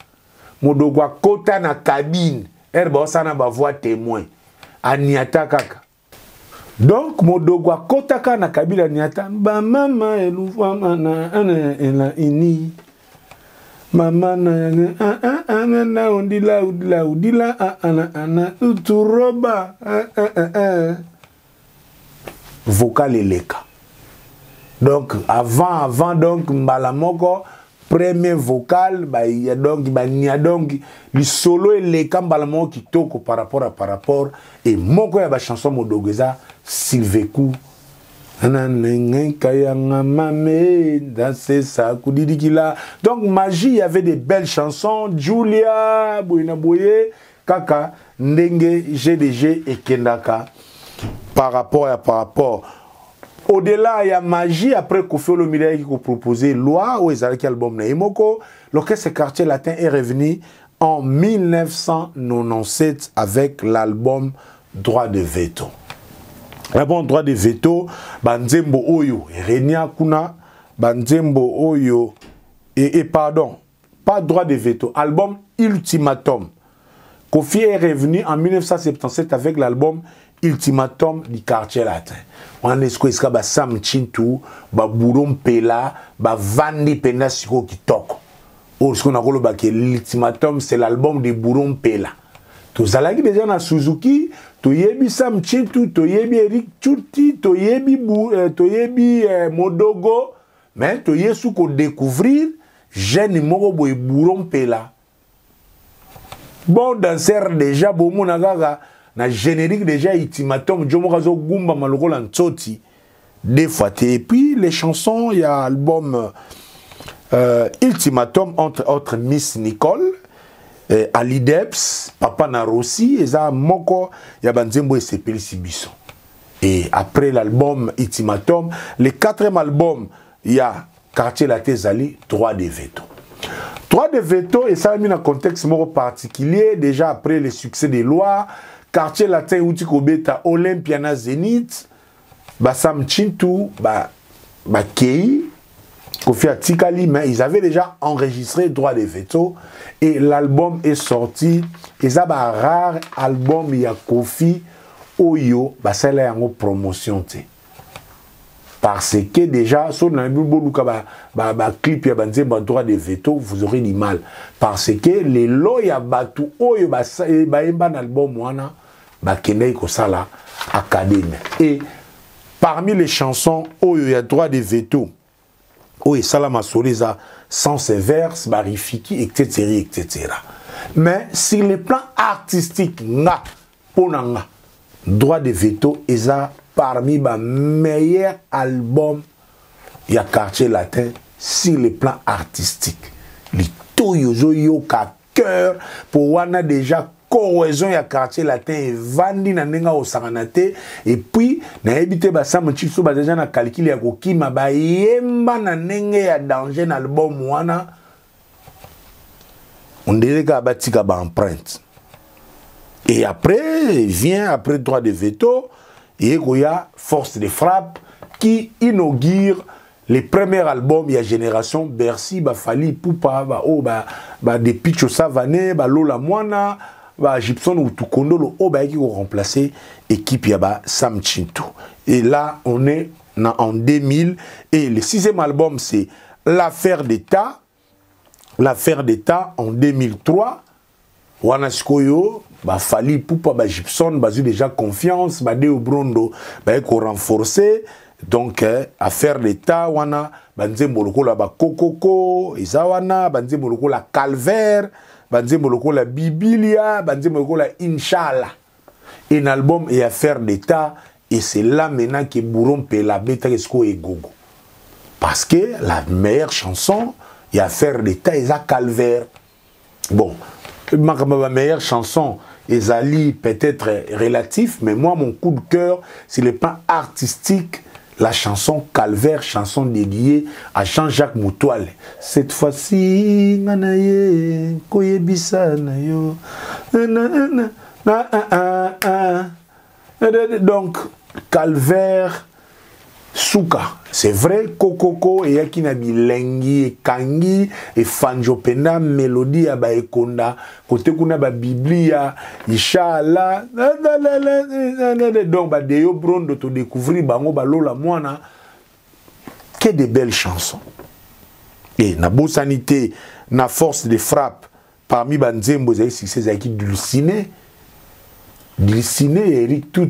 Modogo kota na cabine. Erba sana ba voix témoin. Aniata kaka. Donc Modogo kota ka na cabine aniata. Ba mama eluwa mana ana ini. Mama na ondila ana uturoba. Vocal eleka. Donc avant donc mbalamoko premier vocal il y a donc le solo et les cambalamoko qui toko par rapport et moko ya ba chanson Modogo za Silveku donc magie, il y avait des belles chansons Julia Boyina Boye Kaka Ndenge GDG et Kendaka par rapport. Au-delà, il y a magie. Après, Kofi Olomide qui a proposé Loi, ou Ezalaki album Naimoko. L'orchestre Quartier Latin est revenu en 1997 avec l'album Droit de Veto. L'album Droit de Veto, Banzembo Oyo, Renia Kuna, Banzembo Oyo, et pardon, pas Droit de Veto, album Ultimatum. Kofi est revenu en 1977 avec l'album Ultimatum du Quartier Latin. On est ce que Sam Chintu, Buron Pela, Vandi Pena Siko qui toque. Ou ce qu'on a dit, l'Ultimatum, c'est l'album de Buron Pela. Tu as déjà dans Suzuki, tu yebi Sam Chintu, tu yebi Eric Chuti, tu yebi Modogo, mais tu yebi ce qu'on découvrir, jeune Moro Boy Buron Pela. Bon danseur déjà, bon monagaga. Na générique déjà Ultimatum Jomorazo Gumba Maloko Tsoti des fois et puis les chansons il y a album Ultimatum entre autres Miss Nicole Ali Debs Papa Narossi et ça Moko il y a Banzembo et Sepeli Sibiso et après l'album Ultimatum le quatrième album il y a Quartier Latin Zali Droit de Veto. Droit de Veto et ça a mis un contexte particulier déjà après le succès des lois. Quartier Latin Outiko Beta Olympiana Zénith, Sam Chintu, Kei, Kofi Atikali, mais ils avaient déjà enregistré Droit de Veto et l'album est sorti. Et ça va rare album il y a Kofi Oyo, ça là en promotion parce que déjà sur le clip il y a Droit de Veto vous aurez du mal parce que les lois il y a Batu Oyo un album wana Bakene Kosala Académie. Et parmi les chansons où il y a Droit de Veto, où il y a Salama Soleza, sans ses vers, Barifiki, etc. Mais sur le plan artistique, Droit de Veto est parmi les meilleurs albums il y a Quartier Latin sur le plan artistique. Les Toyozo Yoka cœur pour wana déjà corrosion ya Quartier Latin vandi na nenga osanganate et puis na ebité ba Sam Chiso ba déjà na calcul ya kokima ba yemba na nenge ya danger na album wana on dirait ka batika ba empreinte et après vient après Droit de Veto et il y a Force de Frappe qui inaugure les premiers albums, il y a Génération Bercy, Fali Poupa, des Picho Savané, Lola Moana, Gibson ou Tukondo, qui ont remplacé l'équipe Sam Chintu. Et là, on est en 2000. Et le sixième album, c'est L'Affaire d'État. L'Affaire d'État en 2003. Wanaskoyo, Fali Poupa, Gibson, déjà confiance, Deo Brondo, renforcé. donc affaire d'état wana banzembo lokola ba kokoko eza wana banzembo lokola calvaire banzembo lokola bibilia banzembo lokola inshallah un album et affaire d'état et c'est là maintenant que Bourron Pela beta kesko et gogo parce que la meilleure chanson et affaire d'état est à calvaire bon ma meilleure chanson Ezali peut-être relatif, mais moi, mon coup de cœur, c'est le plan artistique, la chanson Calvaire, chanson dédiée à Jean-Jacques Moutoile. Cette fois-ci, donc, Calvaire, Souka, c'est vrai, Kokoko, et Yakinabi Lengi, et Kangi, et Fanjopena, Mélodie, Aba Ekonda, Kote Kuna ba Biblia, Inch'Allah, donc, ba Deyo Bron de te découvrir, Bango Balola Moana, que de belles chansons. Et na beau sanité, na force de frappe, parmi Banzembo, c'est qui Dulciné, Eric Tout.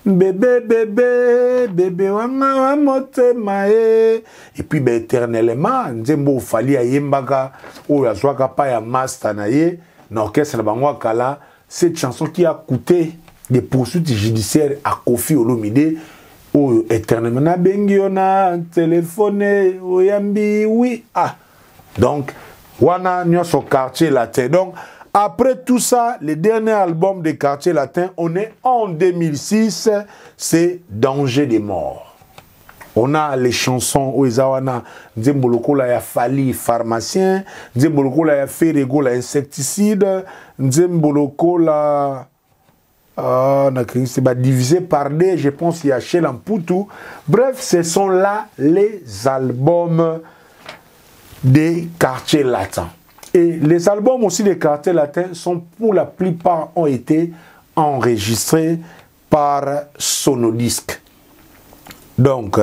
Bébé, bébé, bébé, wama motema e. Et puis, ben, éternellement, Nzembo Fali a yembaka, ou ya zwaka pa ya master na ye, n'orchestre na bangwa kala, cette chanson qui a coûté des poursuites judiciaires à Kofi Olomide, ou éternellement, na bengiona, téléphoné, oyambi, oui, ah. Donc, wana nyonso quartier latin. Donc, après tout ça, le dernier album des Quartiers Latins, on est en 2006, c'est Danger des morts. On a les chansons Oezawana, Nzemboloko la ya Fali pharmacien, Nzemboloko la ya Ferrego la insecticide, Nzemboloko la divisé par deux, je pense qu'il y a Shell Amputu. Bref, ce sont là les albums des Quartiers Latins. Et les albums aussi des Quartiers Latins sont pour la plupart ont été enregistrés par Sonodisc. Donc,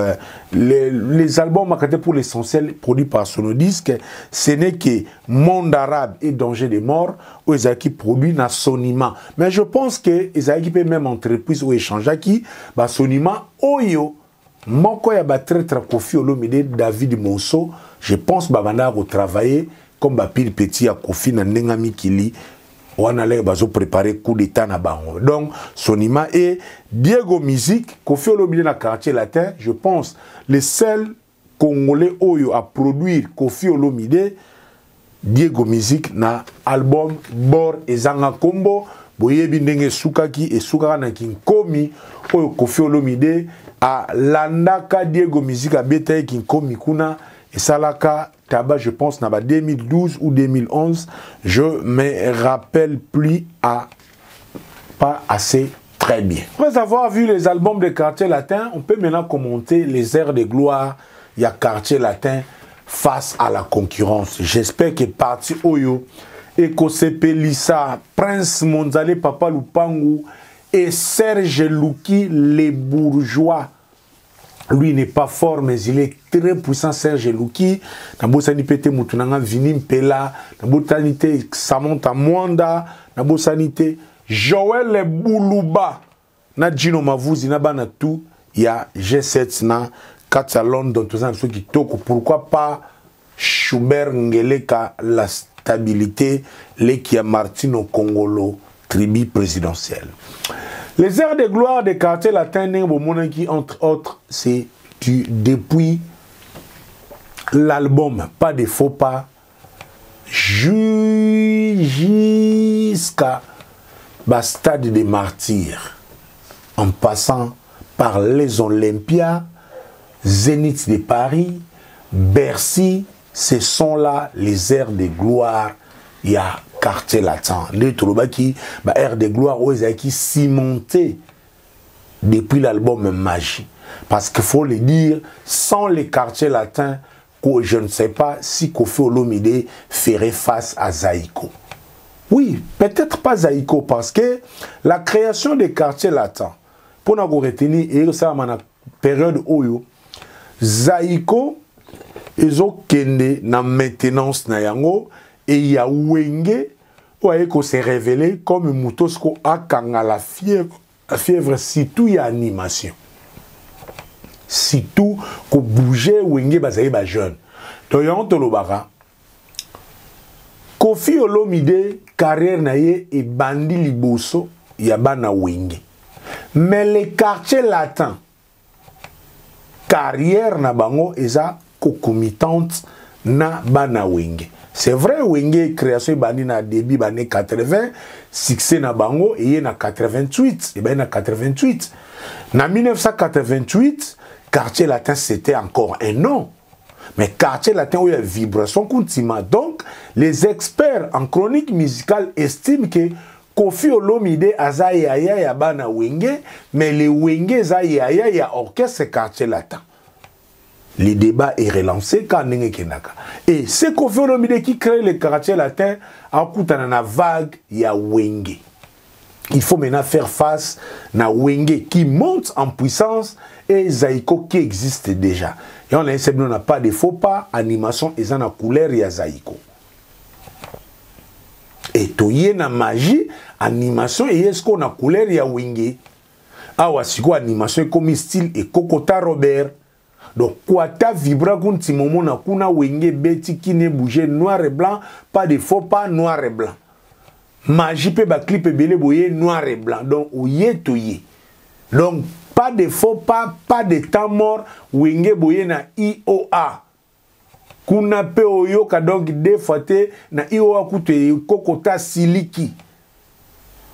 les albums pour l'essentiel produits par Sonodisc, ce n'est que Monde Arabe et Danger des Morts, où ils ont produit dans Sonima. Mais je pense que ils ont équipé même entreprise ou échange qui, bah Sonima, Oyo, Moko ya très Kofi Olomide, David Mosso, je pense bah travailler comme Bapil Petit à Kofi na Nengami Kili, on allait préparer coup d'état na bango. Donc Sonima et Diego Music, Kofi Olomide na Quartier Latin, je pense les seuls Congolais Oyo à produire Kofi Olomide, Diego Music na album Bor et Zanga Combo, Boyebi Ndenge Sukaki et Sukaka na Kinkomi, Oyo Kofi Olomide à Landaka Diego Music à Betaï Kinkomi Kuna et Salaka Taba, je pense, en 2012 ou 2011, je me rappelle plus pas assez très bien. Après avoir vu les albums des Quartiers Latins, on peut maintenant commenter les airs de gloire. Il y a Quartier Latin face à la concurrence. J'espère que Parti Oyo, Ekosepe Lissa, Prince Monzale Papa Lupangu et Serge Louki, les bourgeois. Lui n'est pas fort, mais il est très puissant, Serge Louki. Nabosani Pete Moutunanga Vinim Pela, Nabosanité Samantha Mwanda, Nabosanité Joël Boulouba, Nadjino Mavouzi, Nabana tout. Il y a G7 na Katsa London, tout ça, ceux qui toquent. Pourquoi pas Schubert Ngeleka, la stabilité, l'Ekia Martino Congolo, tribu présidentielle. Les airs de gloire des Quartiers Latins, qui entre autres, c'est depuis l'album Pas de faux pas jusqu'à Stade des Martyrs, en passant par les Olympias, Zénith de Paris, Bercy, ce sont là les airs de gloire. Il y a Quartier Latin. Les Tolobaki, air de gloire, où ils ont cimenté depuis l'album Magie. Parce qu'il faut le dire, sans les Quartiers Latins, je ne sais pas si Kofi Olomide ferait face à Zaïko. Oui, peut-être pas Zaïko, parce que la création des Quartiers Latins, pour nous retenir, et ça, dans la période où Zaïko, ils ont kende na maintenance na yango, et il y a Wenge, qui s'est révélé comme Moutosko Akanga la fièvre, surtout il y a animation. surtout ko bouger wenge bazali ba jeune. Donc yon tolobaka Koffi Olomide carrière na ye e bandi liboso ya bana wenge. Mais les quartiers latins carrière na bango eza concomitante na bana wenge. C'est vrai wenge création bandi na début bane 80, succès na bango et na 88, et ben na 88. Na 1988, quartier latin c'était encore un nom. Mais quartier latin où il y a vibration continue. Donc les experts en chronique musicale estiment que Koffi Olomide aza yaya ya bana wenge, mais les wenge za yaya ya orchestre quartier latin. Le débat est relancé quand Nenge Kenaka. Et c'est Koffi Olomide qui crée le quartier latin en coûtant na vague ya wenge. Il faut maintenant faire face na wenge qui monte en puissance et Zaïko qui existe déjà. Et on n'a pas de faux pas, animation et en couleur ya Zaïko. Et toye na magie, animation et est-ce qu'on a couleur ya wenge. Awa siko animation comme style et Kokota Robert. Donc quoi ta vibra kunti momo na kuna wenge beti qui ne bouger noir et blanc, pas de faux pas noir et blanc. Magie pe ba clip belé boye noir et blanc. Donc ouye toye. Donc pas de faux pas de temps mort wenge boye na IOA. Kuna pe oyoka donc défaté na IOA kute Kokota Siliki.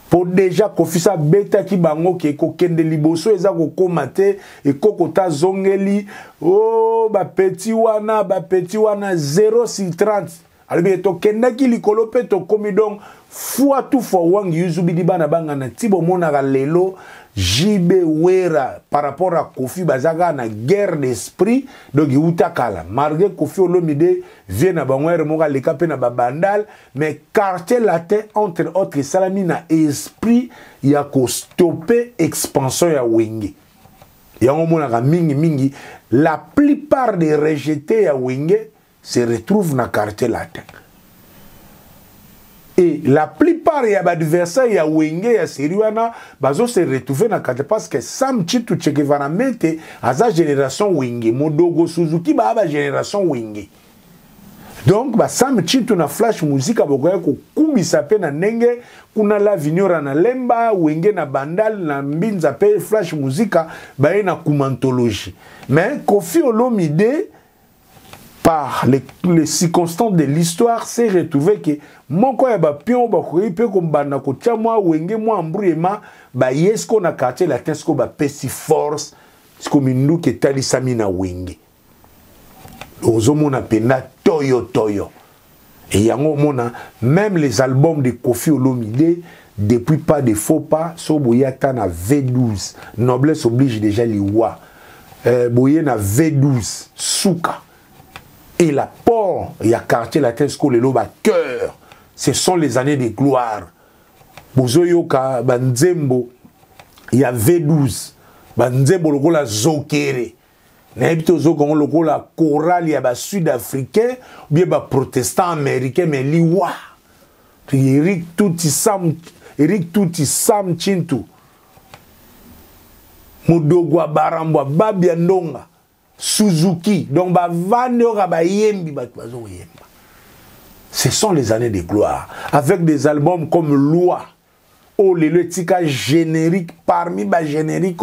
Pour déjà kofisa beta ki bango ke kokende liboso eza ko komate e Kokota zongeli oh ba petit wana 0 sur 30 albi to kenda ki likolo pe to komi donc fois tout for wang yuzubi di bana banga na tibo mona ga lelo Jibe Wera par rapport à Koffi Bazaga na guerre d'esprit donc yuta kala malgré Koffi Olomide vient na bangwere moka le kapé na babandal mais quartier latin entre autres salami na esprit ya ko stopper expansion ya wenge ya ngomona ka mingi la plupart des rejetés ya wenge se retrouvent na quartier latin. Et la plupart ya adversaires ya wenge ya seriwana bazo se retrouver na kate parce que Sam Chitu Che Guevara mente aza génération wenge Modogo Suzuki ba génération wenge. Donc ba Sam Chitu na flash musique abokoya ko kumisa pe na nenge kuna la vignora na lemba wenge na bandal na mbinza pe flash musique ba na kumantologie. Mais Koffi Olomide par les circonstances de l'histoire, s'est retrouvé que mon quoi ba pion ba koyi pe ko bana ko chamwa wenge mo ambruema ba yesko na quartier latin sko ba pesi force sko mindu ke tali samina wenge. Ozomo na pena toyo. Et yango mona même les albums de Koffi Olomide depuis pas de faux pas so boyata na V12 noblesse oblige déjà liwa boye na V12 souka. Et l'apport, il y a quartier latin, cœur. Ce sont les années de gloire. Bozoyoka, Banzembo, il y a V12. Banzembo, le la Zokere. N'habite Zogon, le la chorale, il y a sud-africain, ou bien protestant américain, mais liwa. Eric Touti Sam Chintu. Mudogwa Barambwa, Babiandonga. Suzuki, donc ce sont les années de gloire. Avec des albums comme Loi, oh les tika générique parmi les génériques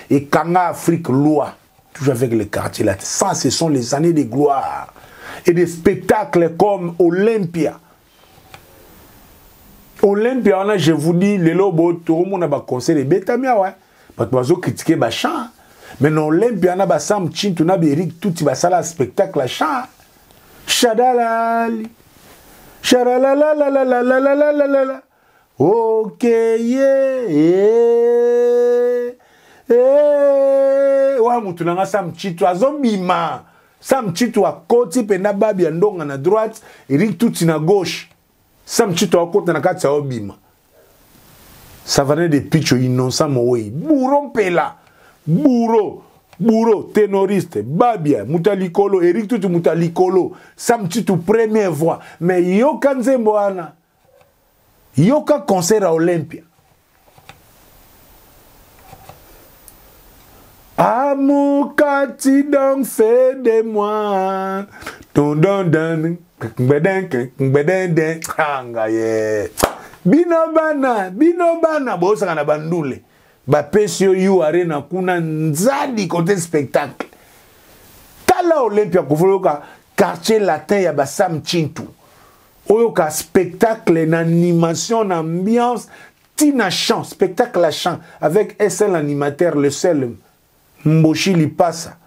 et Kanga Afrique Loi, toujours avec les quartiers là. Ça, ce sont les années de gloire. Et des spectacles comme Olympia. Olympia, je vous dis, les lobos, tout le monde a conseillé les bétamia, ouais. Parce que vous critiquez le chant. Mais non, Olympia na ba Sam Chintu na Eric Touti ba sala spectacle la chant. Chadalali. Chadalalalalalalalalalala. OK yeah. Wa mutu na Sam Chintu azobima. Sam Chintu a koti pe na babi ndonga na droite, Eric Touti na gauche. Sam Chintu a koti na kati obima. Ça venait de pitcho innocent moyi. Bourron pela. Bourreau, ténoriste, Babia, Mutalikolo, Eric Touti Mutalikolo, Sam Chitu première voix. Mais Yoka Nzemboana, Yoka concert à Olympia. Amour kati donc fait de moi. Don don don. Bino bana bosa na bandule. Ba pesio yu arena kuna nzadi côté spectacle. Tala Olympia kufuluka quartier latin ya Bassam Chintu. Oyo ka spectacle na animation, na ambiance, tina chant, spectacle à chant avec un seul animateur, le seul Mboshi Lipasa,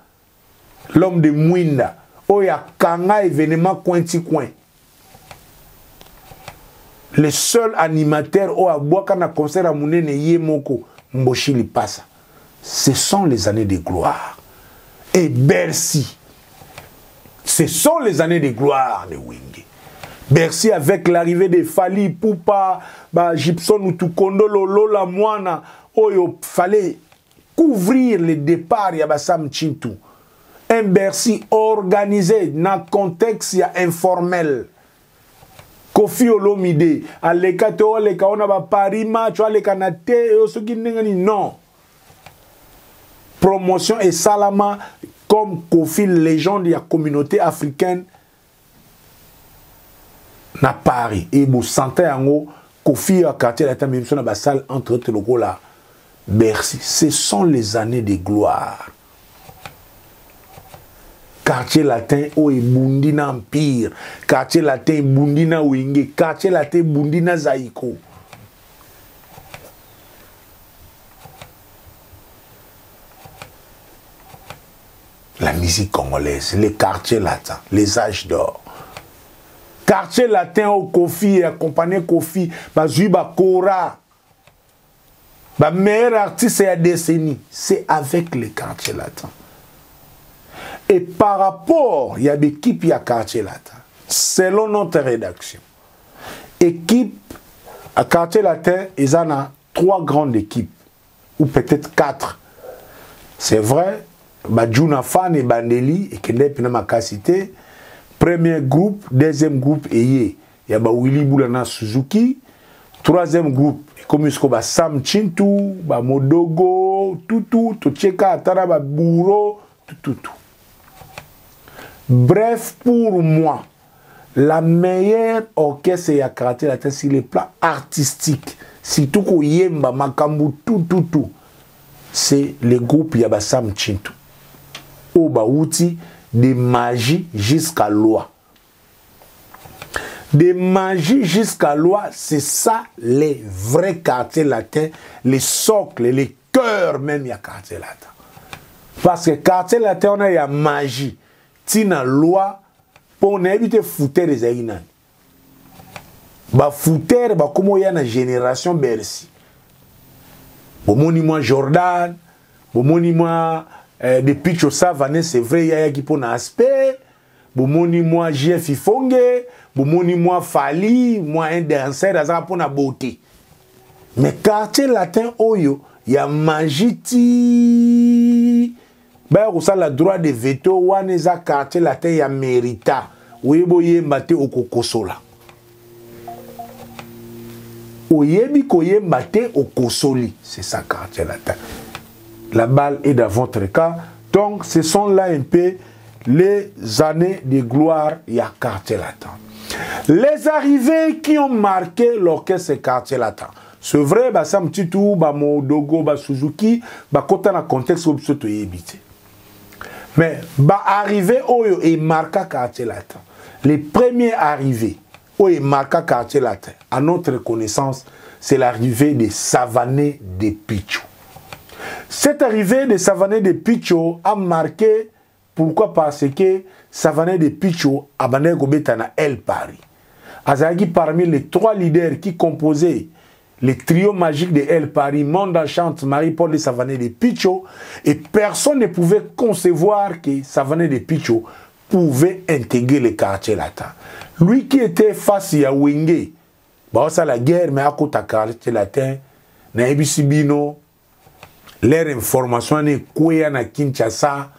l'homme de Mwinda. Oya kanga événement cointi coin. Le seul animateur au Abouaka na concert à Mounene Yemoko Mboshi Lipasa. Ce sont les années de gloire. Et Bercy. Ce sont les années de gloire de Wenge. Bercy avec l'arrivée de Fali Poupa, Gibson ou Tukondo Lola Moana, il fallait couvrir le départ de Bassam Chintu. Un Bercy organisé dans un contexte informel. Kofi Olomide, aleka te oleka ona ba Paris match, aleka na te osoki ndengani non. Promotion et salama comme Kofi légende de la communauté africaine na Paris. Et vous sentez en haut Kofi a quartier la table dans la salle entre autres locaux là. Bercy, ce sont les années de gloire. Quartier latin o Bundina Empire, quartier latin Bundina Wenge, quartier latin Bundina Zaïko. La musique congolaise, les quartiers latins, les âges d'or. Quartier latin au Kofi, accompagné Kofi, Bazuba Kora, le meilleur artiste de la décennie, c'est avec les quartiers latins. Et par rapport, il y a des équipes qui a quartier latin. Selon notre rédaction, équipe à quartier latin, ils en ont 3 grandes équipes, ou peut-être 4. C'est vrai, Badjouna Fan et Bandeli, et Kende Pinamaka cité, premier groupe, deuxième groupe, il y a Willy Boulana Suzuki, troisième groupe, comme il y a Sam Chintu, Modogo, Tutu, Tocheka, Atara, Bouro, tout. Bref, pour moi, la meilleure orchestre et à caractère latin sur les plans artistiques, surtout qu'on yemba, makambu, tout, c'est le groupe Yabassam Chintu. Au Baouti, de magie jusqu'à loi. De magie jusqu'à loi, c'est ça les vrais quartiers latins, les socles, les cœurs même, il y a quartier latin. Parce que quartier latin, on a la magie. Tina loi pour éviter foutre les aïnas. Ba foutre ba comment y a na génération Bercy. Bon monument Jordan, bon monument depuis que ça vanne c'est vrai y a qui pour un aspect, bon monument JF Fonge, bon monument Fali, moi un danseur ça pour na beauté. Mais quartier latin oyo y a magie ti ba ko sala droit de veto wana za quartier latin ya mérita oyebo yemba te okokosola oyebi ko yemba te okosoli, c'est ça quartier latin. La balle est dans votre cas. Donc ce sont là un peu les années de gloire ya quartier latin. Les arrivées qui ont marqué l'orchestre quartier latin. C'est vrai, Bassam Chintu, Modogo, Suzuki, kota na contexte où tu es habité. Mais arrivé Oyo et marqué quartier latin. Les premiers arrivés Oyo et marqué quartier latin, à notre connaissance, c'est l'arrivée de Savané de Picho. Cette arrivée de Savané de Picho a marqué, pourquoi? Parce que Savané de Picho a bandé Gobetana El Paris. Azagi parmi les 3 leaders qui composaient le trio magique de El Paris, Monda Chante, Marie-Paul de Savané de Picho, et personne ne pouvait concevoir que Savané de Picho pouvait intégrer les quartiers latins. Lui qui était face à Wenge, ça la guerre, mais à côté des quartiers latins, na Ebisibino, leur information est quoi na Kinshasa,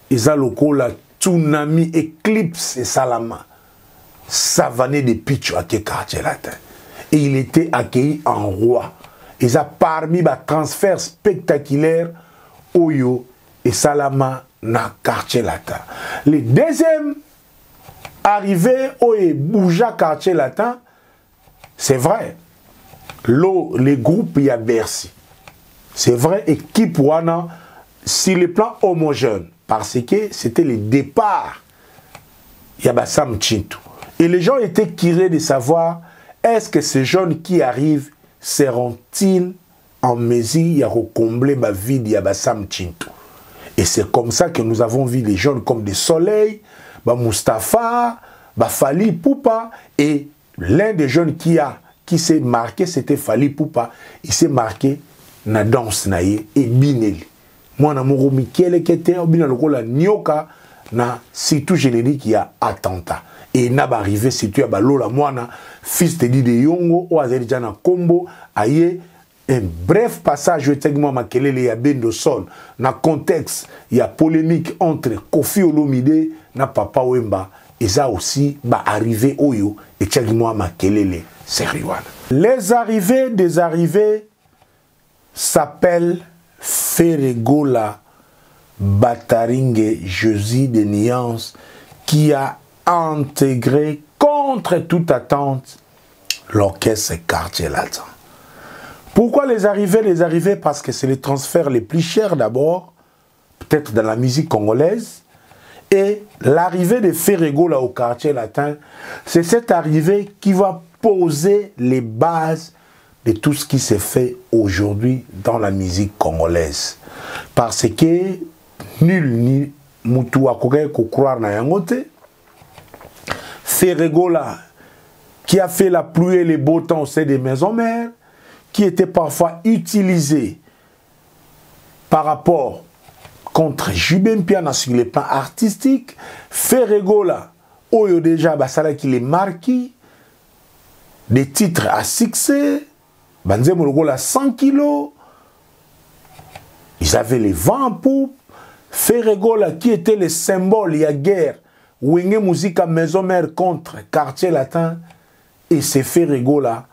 ils ont le tsunami, éclipse et salama. Savané de Picho à quel quartier latin. Et il était accueilli en roi. Ils ont parmi les transferts spectaculaires Oyo et Salama na quartier latin. Le deuxième arrivé au Bouja quartier latin, c'est vrai. Les groupes y a Bercy. C'est vrai, équipe Wana, sur le plan homogène, parce que c'était le départ. Il y a Bassam Chintou. Et les gens étaient curieux de savoir, est-ce que ces jeunes qui arrivent seront-ils en mesure de combler ma vie de Bassam Chintou? Et c'est comme ça que nous avons vu les jeunes comme des soleils, Mustapha, Fali Poupa, et l'un des jeunes qui s'est marqué, c'était Fali Poupa. Il s'est marqué na danse naye et Bineli. Moi, na moro Mikele Kete, bina lokola Nyoka, na surtout générique qui a attentat. Et n'a pas arrivé surtout à Balola Moana, fils de Dide Yongo, ou Azerjana Kombo, aye. Un bref passage, je te dis, moi, il y a Bendo Son. Dans le contexte, il y a polémique entre Kofi Olomide et Papa Wemba. Et ça aussi, va arriver au yo. Et tu dis, moi, sérieux. Les arrivées des arrivées s'appellent Feregola Bataringue Jésus de Nuance, qui a intégré contre toute attente l'orchestre Quartier Latin. Pourquoi les arrivées? Les arrivées parce que c'est les transferts les plus chers d'abord, peut-être dans la musique congolaise. Et l'arrivée de Feregola au Quartier Latin, c'est cette arrivée qui va poser les bases de tout ce qui s'est fait aujourd'hui dans la musique congolaise. Parce que nul ni mutu akoke ko croire na yangote. Feregola qui a fait la pluie et les beaux temps au sein des maisons mères, qui était parfois utilisé par rapport contre Jubem Piana sur les plans artistiques, Feregola, Oyo déjà, Basala qui les marqué, des titres à succès, Banze Mologola 100 kilos, ils avaient les vents en poupe, Feregola qui était le symbole, il y a guerre, Wenge Musique à Maison Mère contre Quartier Latin, et ces Feregola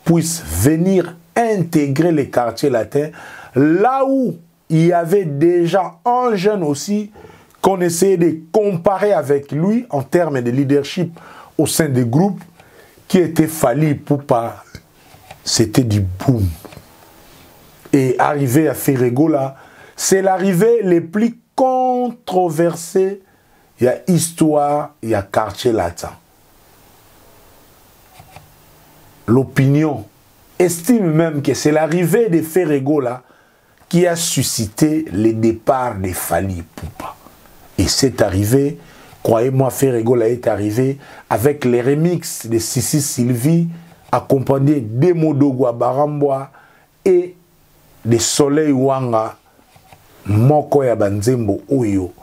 puissent venir intégrer les quartiers latins, là où il y avait déjà un jeune aussi qu'on essayait de comparer avec lui en termes de leadership au sein des groupes, qui était Fali Poupa. C'était du boom. Et arrivé à Feregola, c'est l'arrivée les plus controversée. Il y a histoire, il y a quartier latin. L'opinion estime même que c'est l'arrivée de Feregola qui a suscité le départ de Fali Poupa. Et cette arrivée, croyez-moi, Feregola est arrivé avec les remixes de Sissi Sylvie, accompagnés d'Emodogwa Baramboa et de Soleil Wanga, Moko ya Banzembo Oyo,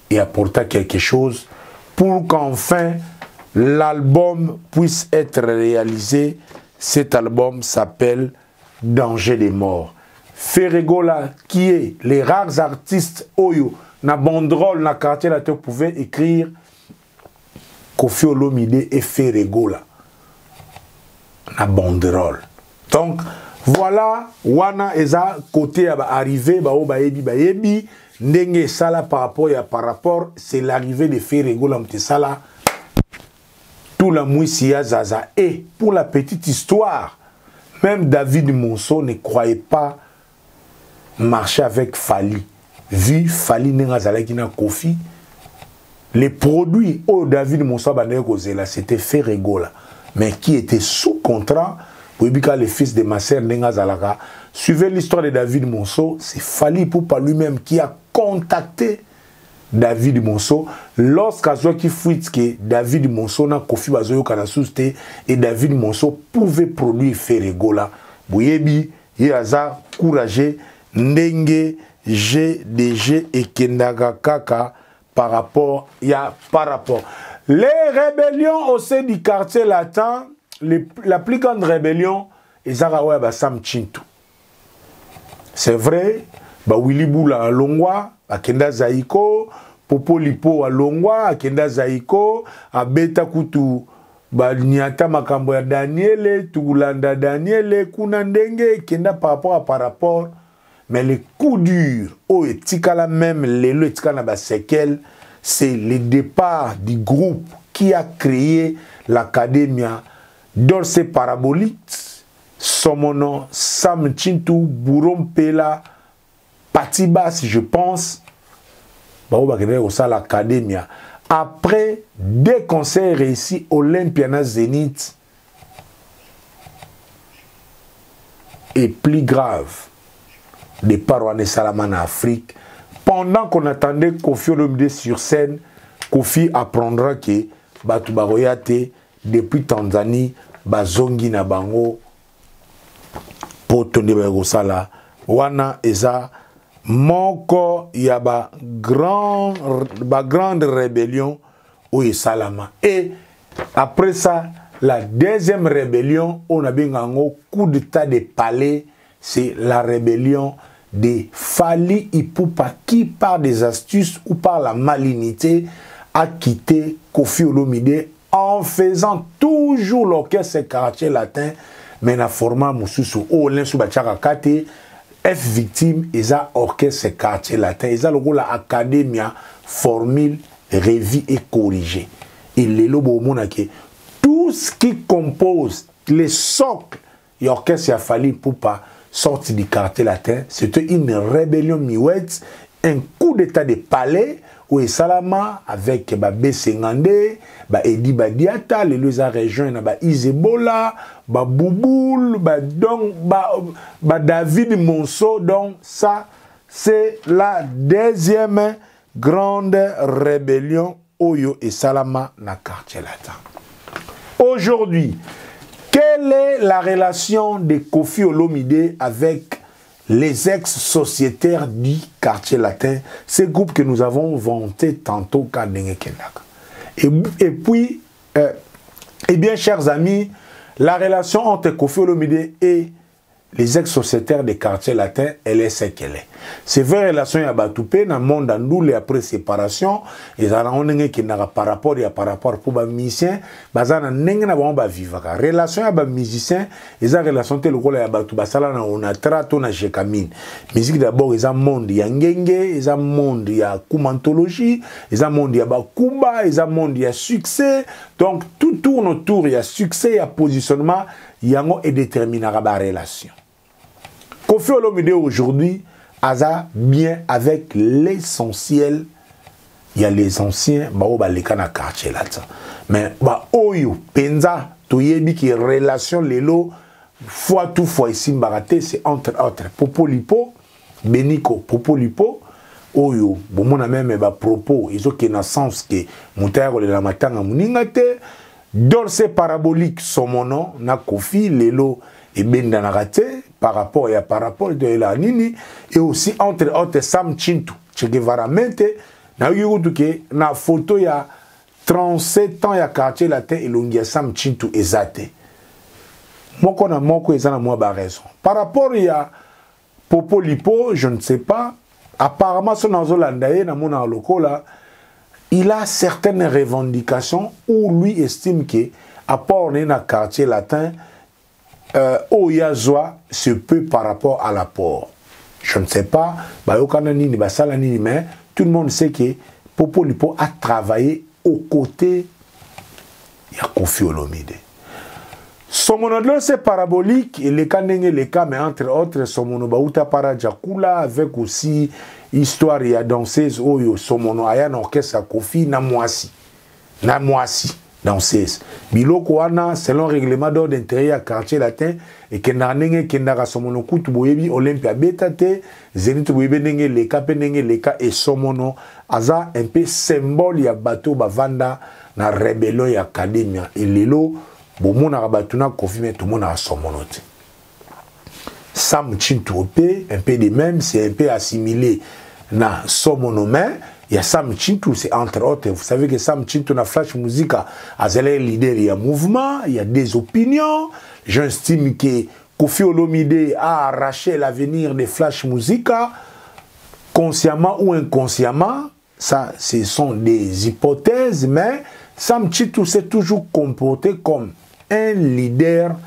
et apporta quelque chose pour qu'enfin l'album puisse être réalisé. Cet album s'appelle Danger des morts. Feregola, qui est les rares artistes Oyo, na banderole, na quartier latin, pouvait écrire Kofi Olomide et Feregola. Na banderole. Donc, voilà, wana eza côté arrivé, baebi, ndenge sala par rapport, c'est l'arrivée de Feregola Mtesala. Tout la mouissia zaza. Et pour la petite histoire, même David Monceau ne croyait pas marcher avec Fali. Vu Fali Nengazalaki na Kofi, les produits où David Monceau c'était Feregola, mais qui était sous contrat. Bouibika, le fils de ma sœur Nengazalaka, suivez l'histoire de David Monceau, c'est Fali Poupa lui-même qui a contacté David Monceau, lorsqu'il fuit que David Monceau n'a Kofi Bazoyo Kanasuste et David Monceau pouvait produire Feregola. Bouyebi, Yaza, courageux, Ndenge, GDG et Kendaga Kaka par rapport. Les rébellions au sein du quartier latin, la plus grande rébellion, ils ont Bassam Chintou. C'est vrai, Willy Boula à Longwa, à Kenda Zaiko, Popo Lipo à Longwa, à Kenda Zaiko, à Beta Kutu, Nyata Makambo ya Daniele, Tugulanda Daniele, Kunandenge, Kenda par rapport. mais les coups durs, oh, et tikala même, les tikala ba séquelles, c'est le départ du groupe qui a créé l'Académia Dorse Parabolique, Somono, Sam Chintu, Bourom Pela, Patibas, je pense, l'Académia. Après des concerts réussis, Olympiana Zénith, et plus grave, des parois Salaman en Afrique, pendant qu'on attendait Kofi Olomide sur scène, Kofi apprendra que Batu Baroyate, depuis Tanzanie, Bazongi na bango, Potonde Bagosala, Wana Eza, Moko Yaba, grande rébellion au Salama. Et après ça, la deuxième rébellion, on a bien un coup d'état des palais, c'est la rébellion de Fali Ipupa qui, par des astuces ou par la malignité, a quitté Kofi Olomide en faisant toujours l'orchestre quartier latin, mais dans le format Moussousou, ou l'Insubachaka Kate, F victime, ils ont orchestre quartier latin, ils ont la Académia formule, révie et corrigée. Et les lobos monake, tout ce qui compose les socles, l'orchestre a fallu pour pas sortir du quartier latin, c'était une rébellion miouette, un coup d'état de palais, où est Salama avec Bessengande, Edi Badiata, les deux régions, Isebola, Bouboul, David Monceau. Donc ça, c'est la deuxième grande rébellion Oyo et Salama na quartier latin. Aujourd'hui, quelle est la relation de Kofi Olomide avec les ex-sociétaires du quartier latin, ces groupes que nous avons vantés tantôt et puis, eh bien, chers amis, la relation entre Kofi Olomide et les ex-sociétaires des quartiers latins, elle est ce qu'elle est. C'est vraie relation à Batoupé, dans le monde en après séparation, et ça n'a qui n'a par rapport pour les musiciens, bazana n'a pas vivre. Relation à musiciens, et ça relation telle que la Batouba Salana on a trato na jekamine. Musique d'abord, ils ont monde ya ngenge, ils ont monde ya kumantologie, ils ont monde ya bakuba, ils ont monde ya succès. Donc tout tourne autour, il y a succès, il y a positionnement, il y a et déterminera la relation. Kofi Olomide aujourd'hui a bien avec l'essentiel. Il y a les anciens, les canards quartier là. Mais oyo penza toyebi qui relation lelo fois tout fois ici mbaraté c'est entre autres Popolipo, Beniko Popolipo oyo bon a même propos ils ont qui na sens que montaire le la matanga muningate Dorse Parabolique Somono na Kofi lelo et benda na raté par rapport de la nini et aussi entre autres Sam Chintu Che Guevara mente na yudu ke na photo ya 37 ans ya quartier latin et l'ongia Sam Chintu ezate moko na moko ezana moi ba raison par rapport ya Popolipo je ne sais pas apparemment son anzolandaye na mona lokola il a certaines revendications où lui estime que apport na quartier latin Oyazoa se peut par rapport à l'apport. Je ne sais pas, mais tout le monde sait que Popolipo a travaillé aux côtés de Kofi Olomide. Son monodlo c'est parabolique, et les cas, mais entre autres, son monobauta parajakula, avec aussi histoire et danseuse, Oyo, son mono aya orchestre Kofi, Namwasi. Danseuse. Biloko wana selon règlement d'ordre intérieur quartier latin et que nanenge kendara somono kutu boyebi Olympia betate Zénith boyebi nenge leka penenge leka et somono aza un peu symbole ya bateau bavanda na rébellion ya Académia et lelo bomona batuna Kofi mais tout mona somono te. Sam Chintu un peu de même c'est un peu assimilé na somono mais il y a Sam Chintu, c'est entre autres. Vous savez que Sam Chintu, na Flash Musica, a zélé leader, il y a mouvement, il y a des opinions. J'estime que Kofi Olomide a arraché l'avenir de Flash Musica, consciemment ou inconsciemment. Ça, ce sont des hypothèses, mais Sam Chintu s'est toujours comporté comme un leader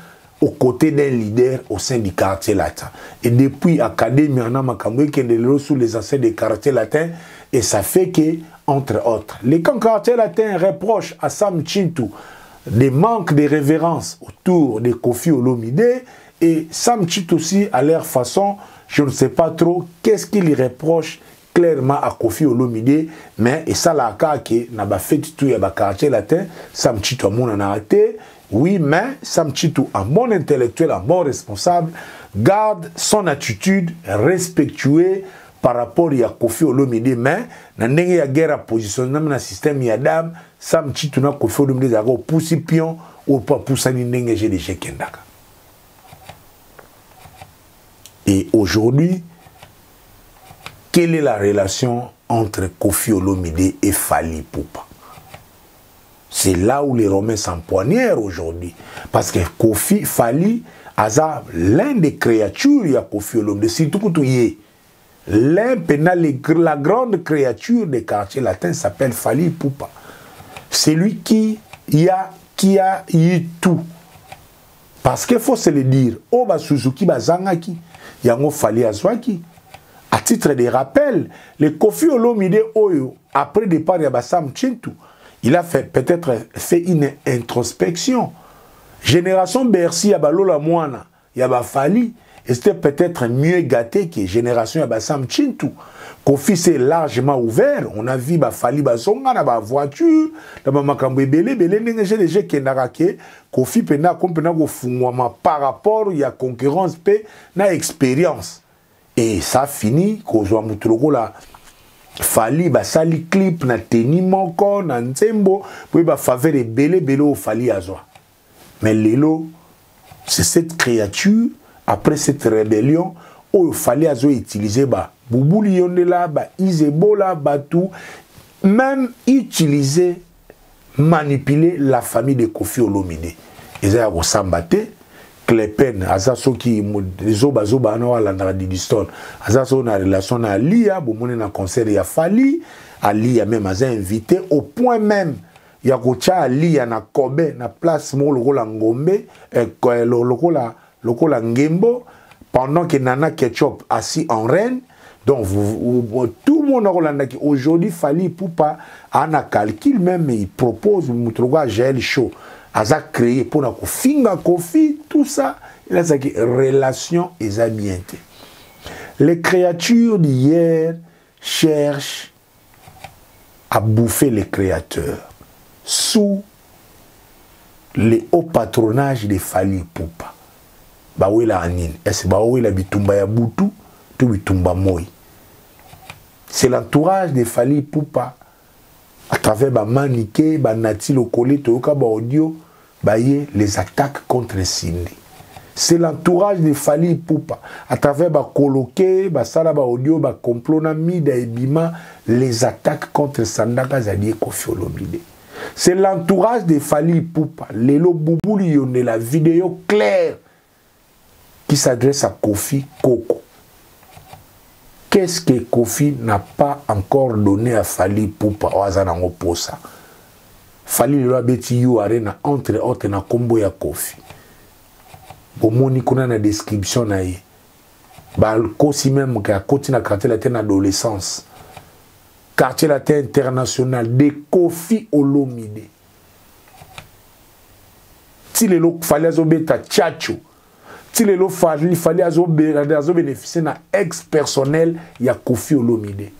aux côtés d'un leader au sein du quartier latin. Et depuis Académie, on a Makamwe qui est sous les anciens des quartiers latins. Et ça fait que, entre autres, les quartiers latins reprochent à Sam Chintu des manques de révérence autour de Kofi Olomide. Et Sam Chintu aussi, à leur façon, je ne sais pas trop qu'est-ce qu'ils reprochent clairement à Kofi Olomide, mais et ça la que n'a pas fait tout ya quartier latin, Sam Chintu a mon arrêté. Oui, mais Sam Chintu, un bon intellectuel, un bon responsable, garde son attitude respectueuse par rapport à Kofi Olomide, mais dans la guerre à positionner dans le système Yadam, Sam Chintu na Kofi Olomide a poussé pion ou pas poussé ni n'engagé j'ai des Kendaka. Et aujourd'hui, quelle est la relation entre Kofi Olomide et Fally Ipupa? C'est là où les Romains s'empoignèrent aujourd'hui. Parce que Kofi, Fally, a l'un des créatures, il y a Kofi Olomide, surtout que tu y es. La grande créature des quartiers latins s'appelle Fally Ipupa. C'est lui qui a eu tout. Parce qu'il faut se le dire, Oba Suzuki Bazangaki, Yango Fally Azwaki. À titre de rappel, le Kofi Olomide Oyo, après le départ de Sam Chintu, il a peut-être fait une introspection. Génération Bercy, Yabalola Moana, Yaba Fally, et c'était peut-être mieux gâté que Génération Yabasam Chintu. Kofi s'est largement ouvert. On a vu Fally Bazonga dans la voiture, dans la makambo belé, les gens qui n'ont Kofi pena go fungwama par rapport à la concurrence pe na expérience. Et ça finit kozwa mutuloko la Fally basali clip na teni moko na nzembo pour ba faveur de belé au Fally azwa. Mais lelo c'est cette créature après cette rébellion où Fally azwa utiliser ba Boubouli Yondela, Isebola, Batou, même utiliser, manipuler la famille de Kofi Olomide. Ils ont sambaté, Klepen, Azaso qui, Zoba Zoba, Landra Didiston, Azaso na relation na Alia, Boumone na concert ya Fally, Alia même a invité, au point même, Yakocha Alia na Kobe, na place mo lokola Ngombe, lokola Ngembo, pendant que Nana Ketchup assis en reine. Donc, tout le monde a aujourd'hui, Fally Ipupa a un calcul même, il propose, un gel chaud, a créé pour la finga Kofi, tout ça, il a une relation et amitié. Les créatures d'hier cherchent à bouffer les créateurs sous le haut patronage de Fally Ipupa. Bawela Anine, est-ce que Bawela Bitumba ya Boutou? C'est l'entourage de Fally Ipupa à travers Maniké, Nati Lokole, Toyoka Audio, les attaques contre Cindy. C'est l'entourage de Fally Ipupa à travers Koloke, Sala Audio, Complona Mida et Bima, les attaques contre Sandaka Zadie Kofi Olomide. C'est l'entourage de Fally Ipupa, Lelo Boubouli Yonde, la vidéo claire qui s'adresse à Kofi Koko. Qu'est-ce que Kofi n'a pas encore donné à Fally Ipupa au Azanango Posa? Fally le beti yu arena entre autres na kombo ya Kofi. Bomoni kuna na description na ye. Ba kosi même ka koti na quartier latin adolescence. Quartier latin international de Kofi Olomide. Ti le lo Fally azobeta tchacho. Si le Fally bénéficier d'un ex-personnel, il y a Kofi Olomide.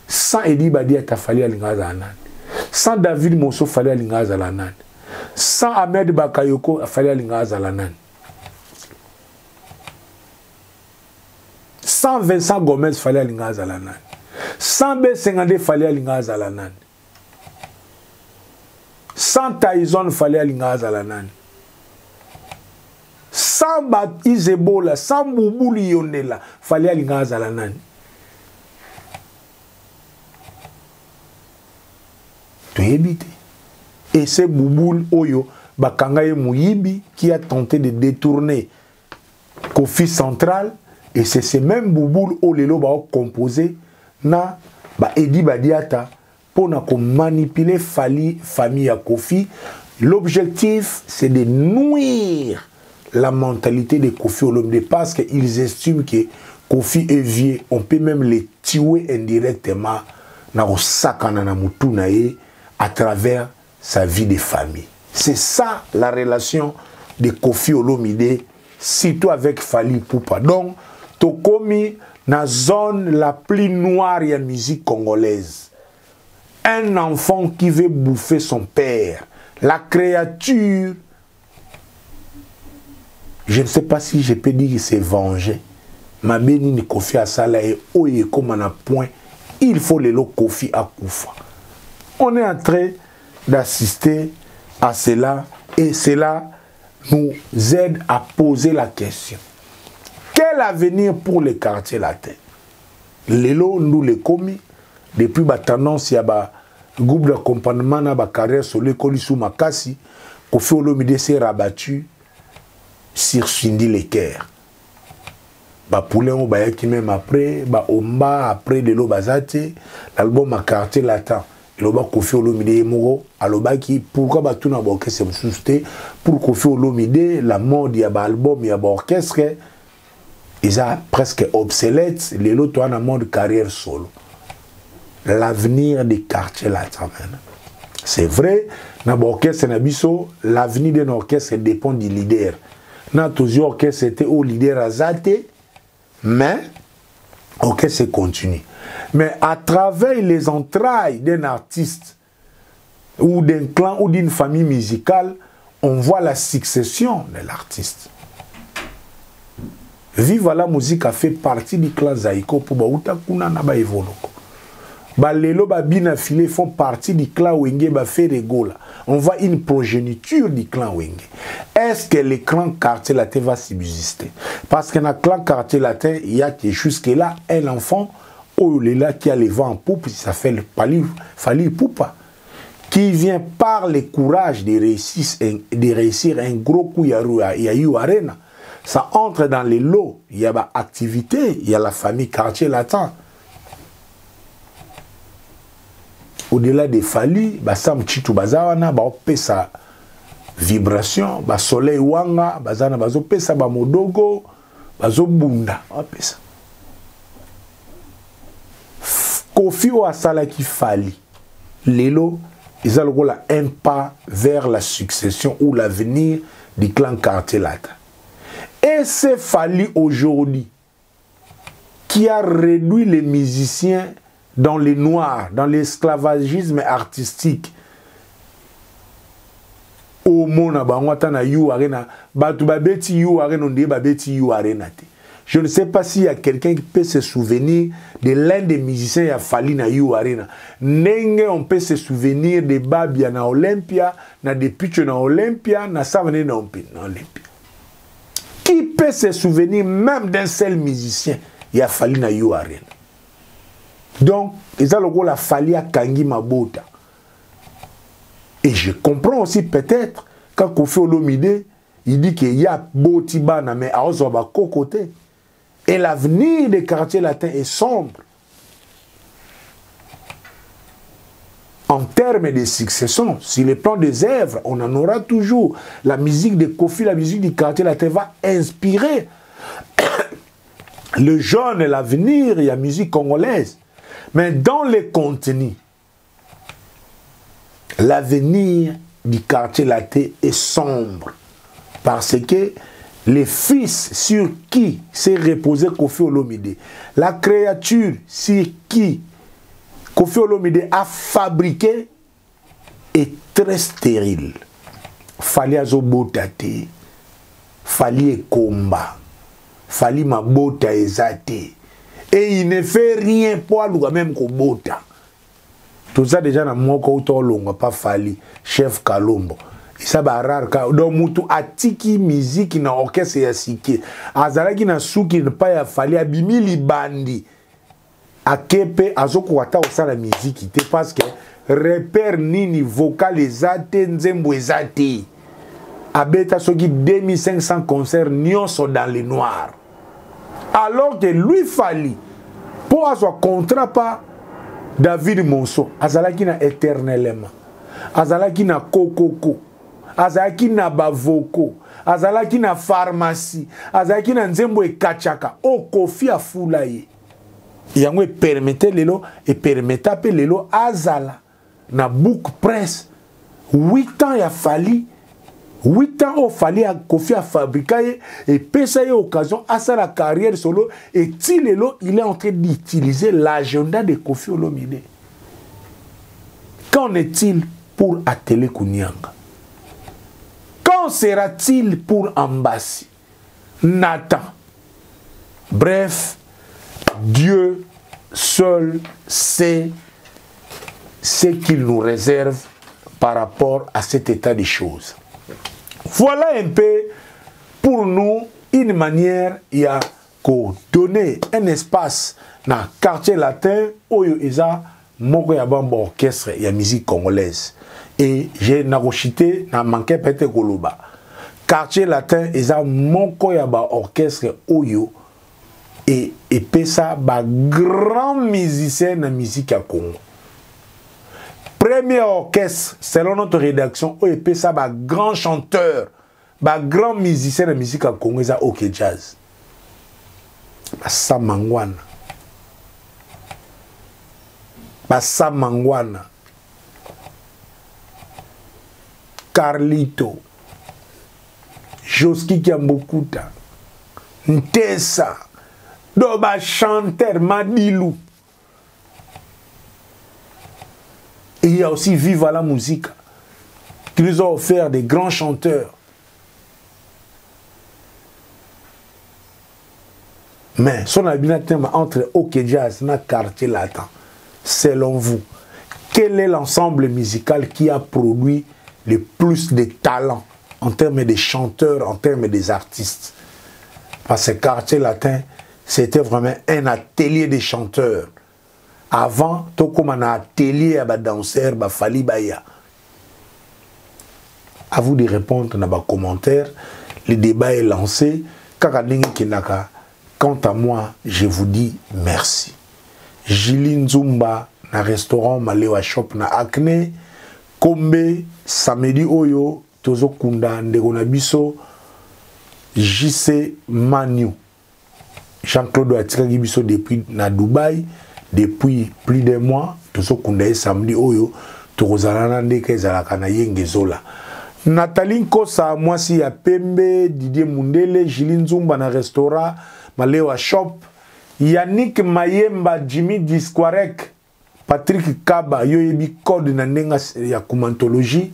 Sans Edi Badia, il Fally Alingazalan. Sans David Monso, Fally Alingazalan. Sans Ahmed Bakayoko, Fally Alingazalan. Sans Vincent Gomez, Fally Alingazalan. Sans B50, Fally Alingazalan. Sans Tyson, Fally Alingazalan. Sans Isebola, sans Boubouli Yondela, Fally Alingazalan nani. Tu éviter. Et c'est Bouboul Oyo, Bakangaye Mouyibi, qui a tenté de détourner Kofi Central, et c'est ce même Bouboul Olelo ba composé na Edi Badiata pour manipuler Fally, famille à Kofi. L'objectif, c'est de nuire la mentalité de Kofi Olomide parce qu'ils estiment que Kofi est vieux, on peut même les tuer indirectement à travers sa vie de famille. C'est ça la relation de Kofi Olomide, surtout avec Fally Ipupa. Donc, Tokomi, dans la zone la plus noire de la musique congolaise. Un enfant qui veut bouffer son père. La créature, je ne sais pas si je peux dire qu'il s'est vengé. Ma béni Kofi Asala et oye comme un point, il faut le Kofi à Koufa. On est en train d'assister à cela et cela nous aide à poser la question. Quel avenir pour les quartiers latins? Lelo nous les commis depuis la tendance il y a groupe d'accompagnement na ba carrière sur l'école sous Makasi, Kofi Olomide s'est rabattu sur Cindy Leker. Ba poulet on ba qui même après ba omba après de lo bazate l'album à quartier latin le ba Kofi Olomide moro aloba qui pourquoi ba tout na ba orchestre susté pour Kofi Olomide la mode il y a ba album il y a ba orchestre ils a presque obsolète les l'autre en mode carrière solo. L'avenir des quartiers latins. C'est vrai, dans l'orchestre Nabiso, l'avenir d'un orchestre dépend du leader. Dans tous orchestre c'était au leader Azate, mais l'orchestre continue. Mais à travers les entrailles d'un artiste ou d'un clan ou d'une famille musicale, on voit la succession de l'artiste. Viva la musique a fait partie du clan Zaïko pour Baouta Kuna Naba Evoloko. Lelo Babina Filé font partie du clan Wenge Bafé Regola. On voit une progéniture du clan Wenge. Est-ce que le clan quartier latin va subsister? Parce que dans le clan quartier latin, il y a jusque-là un enfant qui a les vents en poupe, il s'appelle Fally Ipupa, qui vient par le courage de réussir un gros coup il y a eu Arena. Ça entre dans les lots, il y a activité, il y a la famille quartier latin. Au-delà de Fally, Sam Chitu Bazawana, sa vibration, Soleil Wanga, Bazana Bazo Pesa, Modogo, Bazo Bunda, Pesa. Kofi Asala qui Fally, Lelo, ils ont un pas vers la succession ou l'avenir du clan quartier latin. Et c'est Fally aujourd'hui qui a réduit les musiciens dans les noirs, dans l'esclavagisme artistique. Au monde, je ne sais pas s'il y a quelqu'un qui peut se souvenir de l'un des musiciens qui a Fally na You Arena. On peut se souvenir de Babia na Olympia, na de Picho na Olympia, na Savane na Olympia. Qui peut se souvenir même d'un seul musicien qui a Fally na You Arena? Donc, ils ont la Fally à Kangi Mabota. Et je comprends aussi peut-être quand Kofi Olomide, il dit qu'il y a Botibana, mais à Ozoba côté. Et l'avenir des quartiers latins est sombre. En termes de succession, sur le plan des œuvres, on en aura toujours. La musique de Kofi, la musique du quartier latin va inspirer le jeune et l'avenir et la musique congolaise. Mais dans les contenus, l'avenir du quartier latin est sombre. Parce que les fils sur qui s'est reposé Kofi Olomide, la créature sur qui Kofi Olomide a fabriqué est très stérile. Fally azobotate, Fally ekomba, Fally mabota ezate. Et il ne fait rien pour lui même kobota. Tout ça déjà dans mon côté longue pas Fally, chef Kalombo. Ça va rare donc mutu atiki musique na orchestre ya siki. Azalaki na suki ne pas ya Fally abimi libandi. Akepe azoko ata osala musique te parce que repère nini vocal ezate nzembo ezate. Abeta soki 2500 concerts nyonso dans le noir. Alors que lui Fally pour avoir contrat pas David Monso azalaki na éternellement azalaki na kokoko azalaki na bavoko, azalaki na pharmacie, azalaki na nzembo ekachaka, o Kofi afula ye. Yango e permettait lelo, e permetta pe lelo azala na book press. 8 ans ya fali. 8 ans au fallait à Kofi à fabriquer et pesa occasion à sa la carrière solo et Tilelo il est en train d'utiliser l'agenda de Kofi Olomide. Qu'en est-il pour Atelier Kounyanga? Quand sera-t-il pour Ambassi? Nathan. Bref, Dieu seul sait ce qu'il nous réserve par rapport à cet état des choses. Voilà un peu pour nous une manière à donner un espace dans le quartier latin où il y a un orchestre et la musique congolaise. Et j'ai négocié, n'a manqué peut-être Goloba. Quartier latin, il y a un orchestre où et ça un grand musicien de la musique à Congo. Premier orchestre, selon notre rédaction, où il ça un grand chanteur, un grand musicien de musique à Congo, c'est OK Jazz. Samangwana. Samangwana. Carlito. Joski Kiambokuta. Ntessa. Doba chanteur Madilou. Et il y a aussi Viva la musique, qui nous a offert des grands chanteurs. Mais son habitat entre OK Jazz et quartier latin, selon vous, quel est l'ensemble musical qui a produit le plus de talents en termes de chanteurs, en termes des artistes? Parce que quartier latin, c'était vraiment un atelier de chanteurs. Avant, tout comme un atelier à danseur, fali baya. À vous de répondre dans vos commentaires. Le débat est lancé. Quant à moi, je vous dis merci. Jilin Zumba, na restaurant Malewa Shop na Acne, Kombe, samedi Oyo, Tozo Kunda, Ndegona Biso, JC Manu. Jean-Claude Atikagi Biso depuis na Dubaï. Depuis plus de mois, Tozo Kunda samedi Oyo, Torozalana Ndeke Zalakana Yengezola. Nathalie Kosa, moi si ya Pembe, Didier Mundele, Jilin Zumba na restaurant, Malewa Shop, Yannick Mayemba, Jimmy Disquarek, Patrick Kaba, Yoyebi Code na Nenga ya Kumantologie,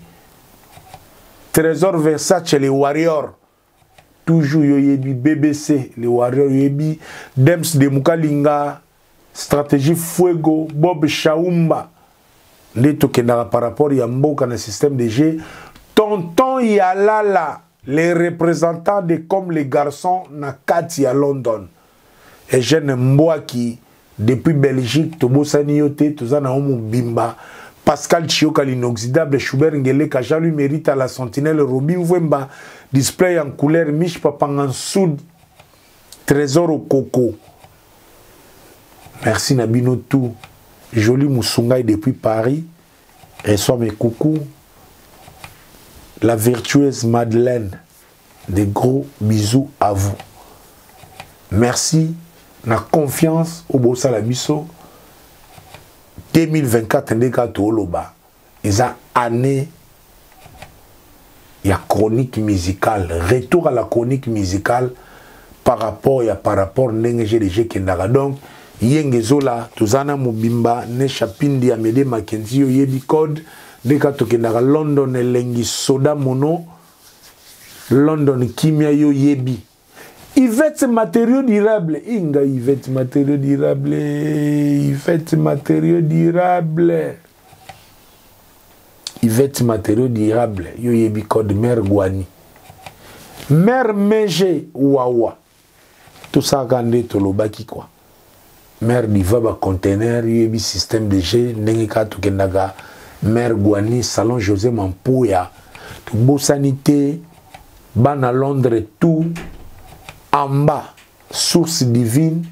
Trésor Versace, les Warriors, toujours Yoyebi BBC, les Warriors Yoyebi, Dems de Mukalinga, Stratégie Fuego, Bob Chaumba, les tokenara par rapport à Mboka dans le système de G, Tonton Yalala, les représentants de Comme les garçons na Kati à London. Et jeune Mboa qui, depuis Belgique, Tobosani Yote, Tozana Omo Bimba, Pascal Chioka l'inoxydable, Schubert Ngele, Kaja lui mérite à la sentinelle, Robin Wemba, display en couleur, Mich Papangan Soud, Trésor au Coco. Merci Nabino tout. Joli Moussoungaï depuis Paris. Reçois mes coucous. La vertueuse Madeleine. Des gros bisous à vous. Merci. Na confiance au Bossa Labiso. 2024 ndeka toloba. Eza année. Il y a chronique musicale. Retour à la chronique musicale par rapport n'engagé les jeux Kendara. Donc, Yengezola, Tuzana Mubimba, Nesha Pindi, Amede Mackenzie, Yebi Code, Deka Tokendara, London, Elengi, Soda Mono, London, Kimia Yo Yebi. Yvette matériaux durables. Inga Yvette matériaux durables. Yvette matériaux durables. Yvette matériaux durables. Yo Yebi Code, Mère Guani. Mère Meje, Wawa. Tout ça, Gandé, Tolobaki, quoi. Mère Diva, conteneur, yebi système de G, Nengeka Tukendaga, Mère Guani, Salon José Mampouya, tout beau sanité, ban à Londres, tout, en bas, source divine,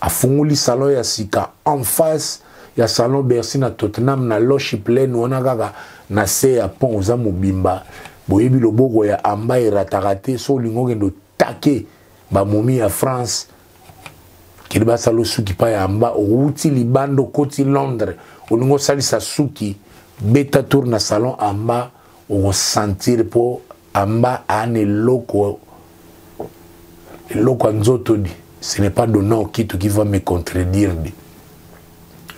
à Fongoli Salon Yassika, en face, il y a Salon Bercy na Tottenham, na Loshi Plaine, Wanagaga, na Seya Pont, Oza Mobimba, boyebi loboko ya amba erataka te so olingi okende take bamomi ya France kili basala suki pa ya amba outi libanda okoti Londres olingi osalisa suki beta tour na salon amba okosentir mpo amba ane eloko nzoto di. Ce n'est pas donnant au Kito qui va me contredire.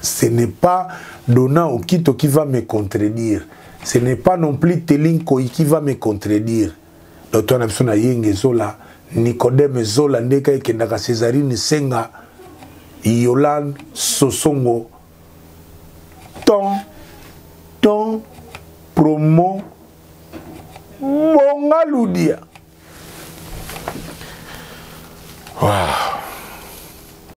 Ce n'est pas donnant au Kito qui va me contredire. Ce n'est pas non plus Telinko qui va me contredire. Docteur Napsona Yenge Zola, Nicodème Zola, Ndeka Kendaka Césarine Senga, Yolande Sosongo, ton promo, Mongaludia. Wow.